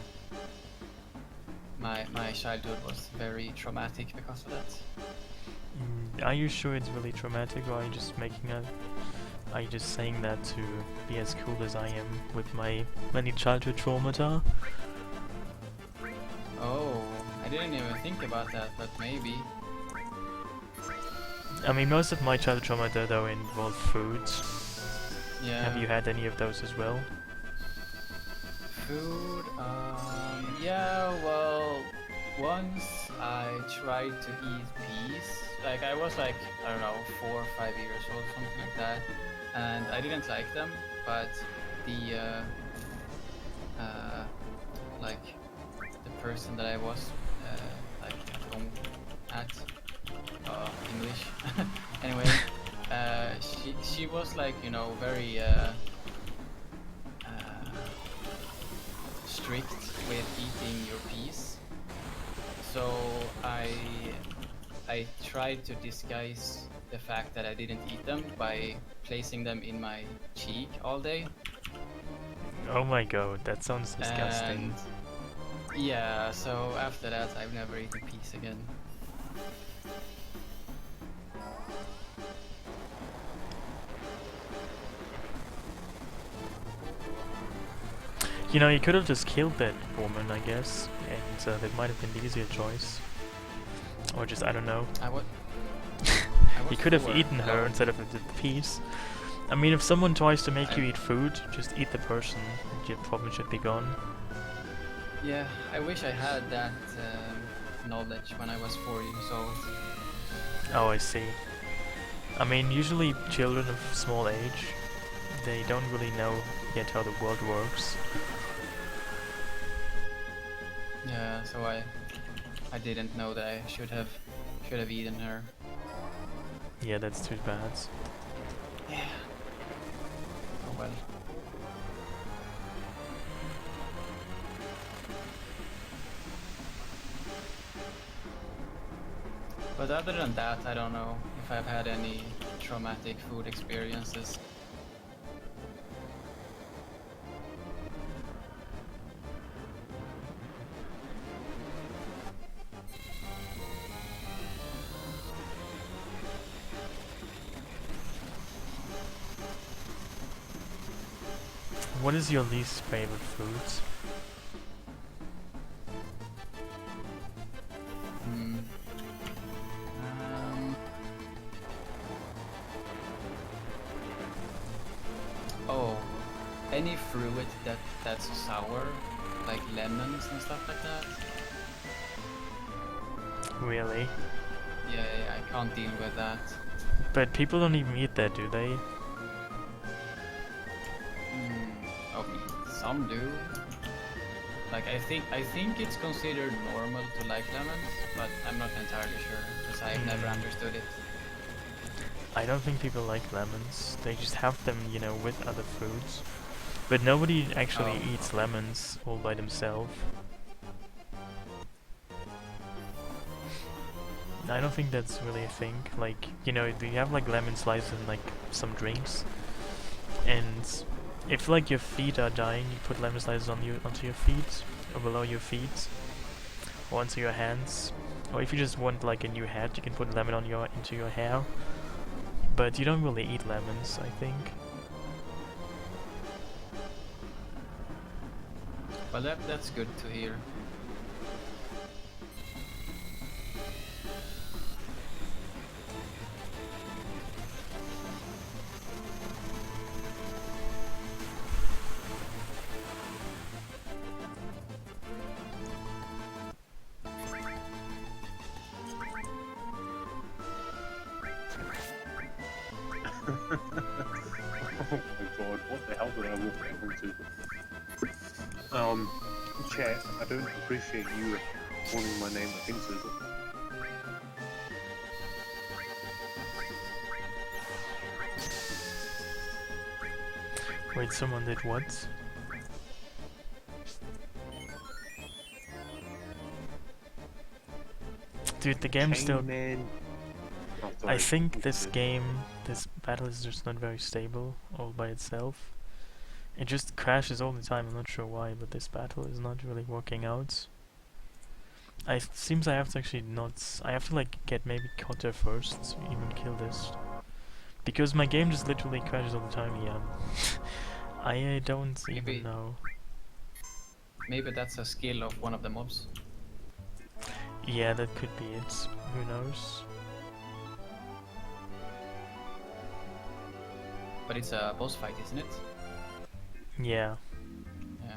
my childhood was very traumatic because of that. Are you sure it's really traumatic, or are you just are you just saying that to be as cool as I am with my many childhood traumata? Oh, I didn't even think about that, but maybe. I mean, most of my childhood traumata though involve food. Yeah. Have you had any of those as well? Food? Yeah, well, once I tried to eat peas. Like, I was like, I don't know, 4 or 5 years old, something like that. And I didn't like them, but the, like, the person that I was, like, at home at, English. Anyway, she was like, you know, very, strict with eating your peas, so I tried to disguise the fact that I didn't eat them by placing them in my cheek all day. Oh my god, that sounds disgusting. And yeah, so after that I've never eaten peas again. You know, you could have just killed that woman, I guess, and that might have been the easier choice. Or just, I don't know. You could have eaten her instead of the piece. I mean, if someone tries to make you eat food, just eat the person, and your problem should be gone. Yeah, I wish I had that knowledge when I was 4 years old. Oh, I see. I mean, usually children of small age, they don't really know yet how the world works. Yeah, so I didn't know that I should have eaten her. Yeah, that's too bad. Yeah. Oh well. But other than that, I don't know if I've had any traumatic food experiences. What is your least favorite foods? Oh, any fruit that's sour, like lemons and stuff like that. Really? Yeah, I can't deal with that. But people don't even eat that, do they? Oh, some do. Like I think it's considered normal to like lemons, but I'm not entirely sure because I've never understood it. I don't think people like lemons. They just have them, you know, with other fruits. But nobody actually Oh, eats okay. lemons all by themselves. I don't think that's really a thing. Like, you know, you have like lemon slices in like some drinks, and if like your feet are dying, you put lemon slices on onto your feet, or below your feet, or onto your hands. Or if you just want like a new hat, you can put lemon on into your hair. But you don't really eat lemons, I think. Well, that's good to hear. Oh my god, what the hell did I walk into? Chat, I don't appreciate you calling my name offensive. Wait, someone did what? Dude, the game's still... Man. Oh, I sorry. think this game, this battle is just not very stable all by itself. It just crashes all the time, I'm not sure why, but this battle is not really working out. Seems I have to actually not... I have to like get maybe Cotter first to even kill this. Because my game just literally crashes all the time, yeah. I don't Maybe- even know. Maybe that's a skill of one of the mobs. Yeah, that could be it. Who knows? But it's a boss fight, isn't it? Yeah. Yeah.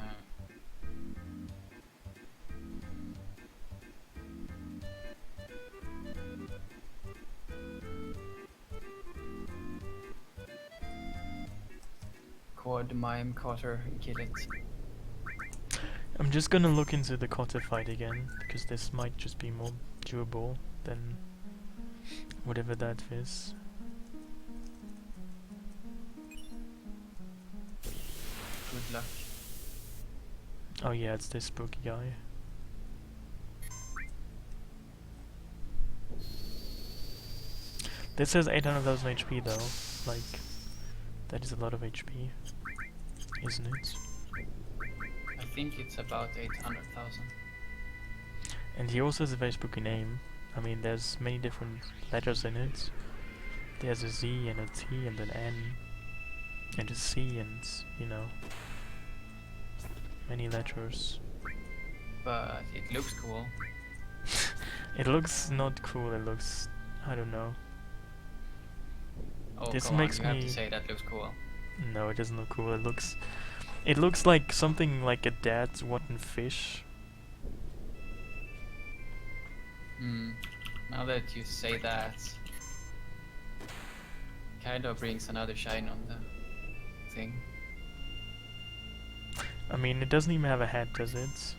Quad mime Cotter, kill it. I'm just gonna look into the Cotter fight again, because this might just be more doable than whatever that is. Good luck. Oh yeah, it's this spooky guy. This says 800,000 HP though, like, that is a lot of HP, isn't it? I think it's about 800,000. And he also has a very spooky name. I mean, there's many different letters in it. There's a Z and a T and an N and a C and, you know, many letters. But it looks cool. It looks not cool, it looks, I don't know. Oh, This come makes on, you have me- to say that looks cool. No, it doesn't look cool, it looks like something like a dead rotten fish. Hmm. Now that you say that, kind of brings another shine on the thing. I mean, it doesn't even have a head, does it?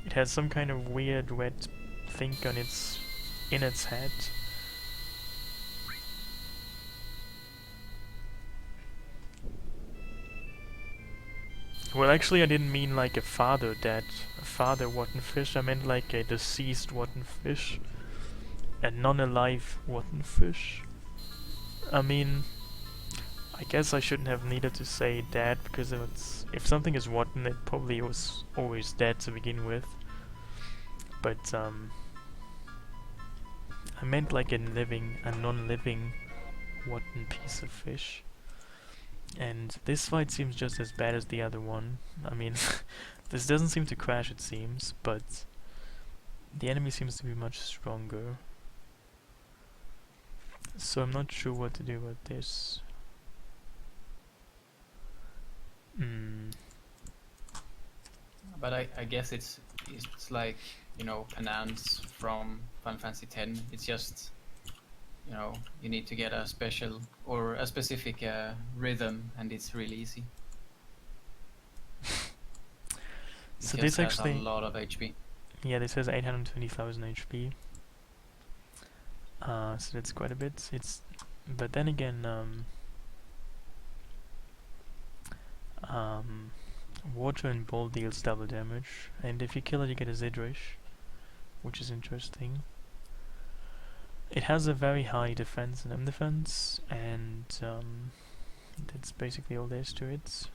It has some kind of weird red thing on in its head. Well, actually, I didn't mean like a father rotten fish. I meant like a deceased rotten fish, a non-alive rotten fish. I mean, I guess I shouldn't have needed to say dead, because if something is rotten, it probably was always dead to begin with. But I meant like a non-living rotten piece of fish. And this fight seems just as bad as the other one. I mean, this doesn't seem to crash, it seems, but the enemy seems to be much stronger. So I'm not sure what to do with this. But I guess it's like, you know, Penance from Final Fantasy X. It's just, you know, you need to get a special or a specific rhythm, and it's really easy. So It this just has actually, a lot of HP. yeah, this has 820,000 HP. So that's quite a bit. But then again, water and ball deals double damage, and if you kill it, you get a Zidrish, which is interesting. It has a very high defense and M defense, and that's basically all there is to it.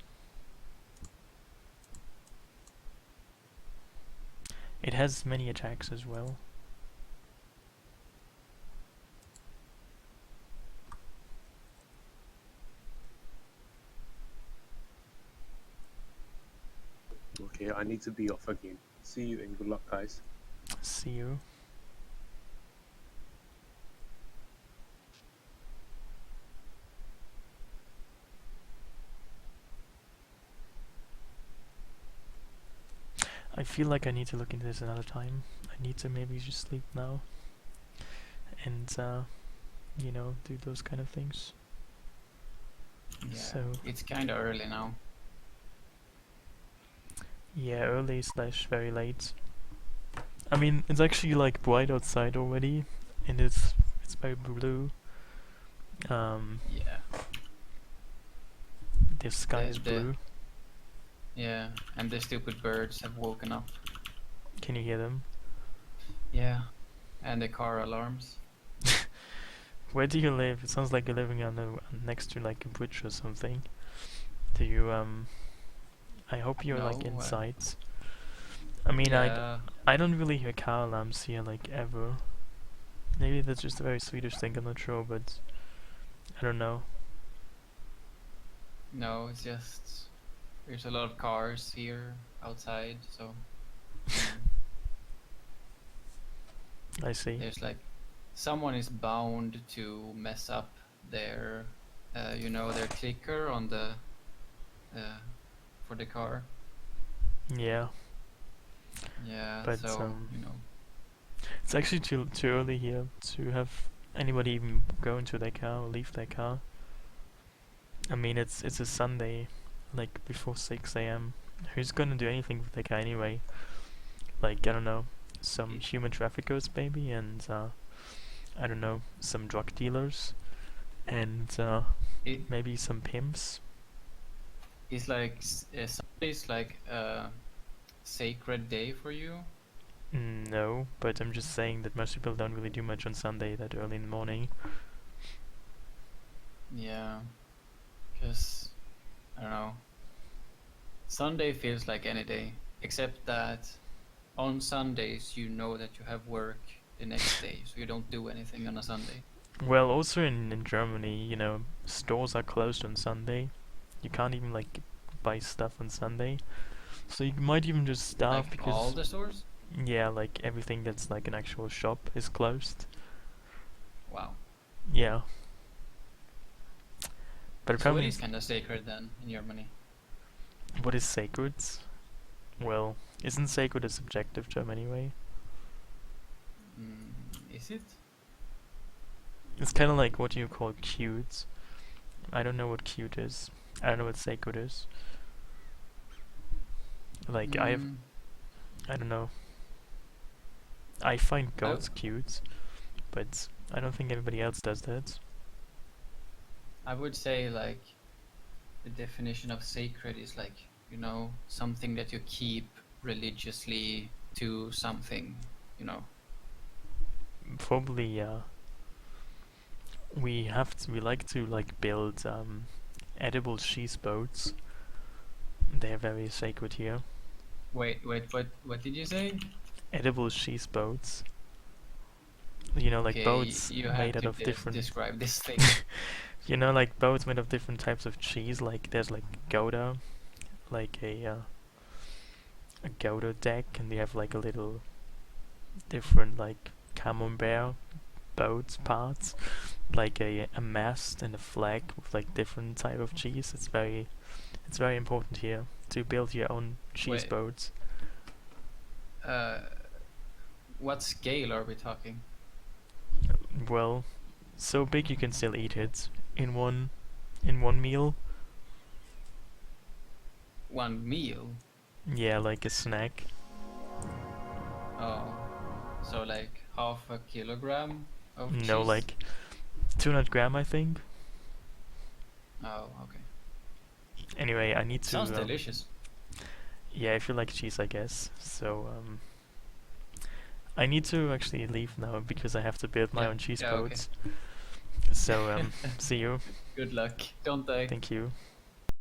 It has many attacks as well. Okay, I need to be off again. See you and good luck, guys. See you. I feel like I need to look into this another time. I need to maybe just sleep now and you know, do those kind of things. Yeah, So it's kind of early now. yeah, early slash very late. I mean, it's actually like bright outside already, and it's very blue. Yeah. The sky is blue. Yeah, and the stupid birds have woken up. Can you hear them? Yeah, and the car alarms. Where do you live? It sounds like you're living next to like a bridge or something. Do you I hope you're like No, inside. I mean, yeah, I don't really hear car alarms here like ever. Maybe that's just a very Swedish thing. I'm not sure, but I don't know. no, it's just there's a lot of cars here outside, so I see. there's like someone is bound to mess up their, you know, their clicker on the for the car. Yeah, Yeah, but so you know. it's actually too early here to have anybody even go into their car or leave their car. I mean, it's a Sunday, like before 6 a.m. Who's gonna do anything with their car anyway? Like, I don't know, some human traffickers maybe, and I don't know, some drug dealers, and maybe some pimps. It's like Sunday's like a sacred day for you. No, but I'm just saying that most people don't really do much on Sunday that early in the morning. Yeah, because I don't know. Sunday feels like any day, except that on Sundays you know that you have work the next day, so you don't do anything on a Sunday. Well, also in Germany, you know, stores are closed on Sunday. You can't even like buy stuff on Sunday. So you might even just starve Like because all the stores? yeah, like everything that's like an actual shop is closed. Wow. Yeah. But So it apparently, is kind of sacred then in Germany. what is sacred? Well, isn't sacred a subjective term anyway? Is it? It's kind of like what you call cute. I don't know what cute is. I don't know what sacred is. Like I don't know. I find goats cute, but I don't think everybody else does that. I would say like the definition of sacred is like, you know, something that you keep religiously to something, you know. Probably, we like to like build edible cheese boats. They're very sacred here. Wait, what did you say? Edible cheese boats. You know, like Okay, boats you made have out to of different. describe this thing. You know, like boats made of different types of cheese. Like there's like Gouda, like a Gouda deck, and they have like a little different like camembert boats parts, like a mast and a flag with like different type of cheese. It's very important here to build your own cheese Wait. boats. What scale are we talking? Well, so big you can still eat it in one meal. One meal? Yeah, like a snack. Oh, so like half a kilogram of No, cheese? like 200 gram, I think. Oh, okay. Anyway, I need to. Sounds delicious. Yeah, if you like cheese, I guess. So I need to actually leave now because I have to build my Yeah, own cheese yeah, okay. boats. So see you. Good luck. Don't die. Thank you.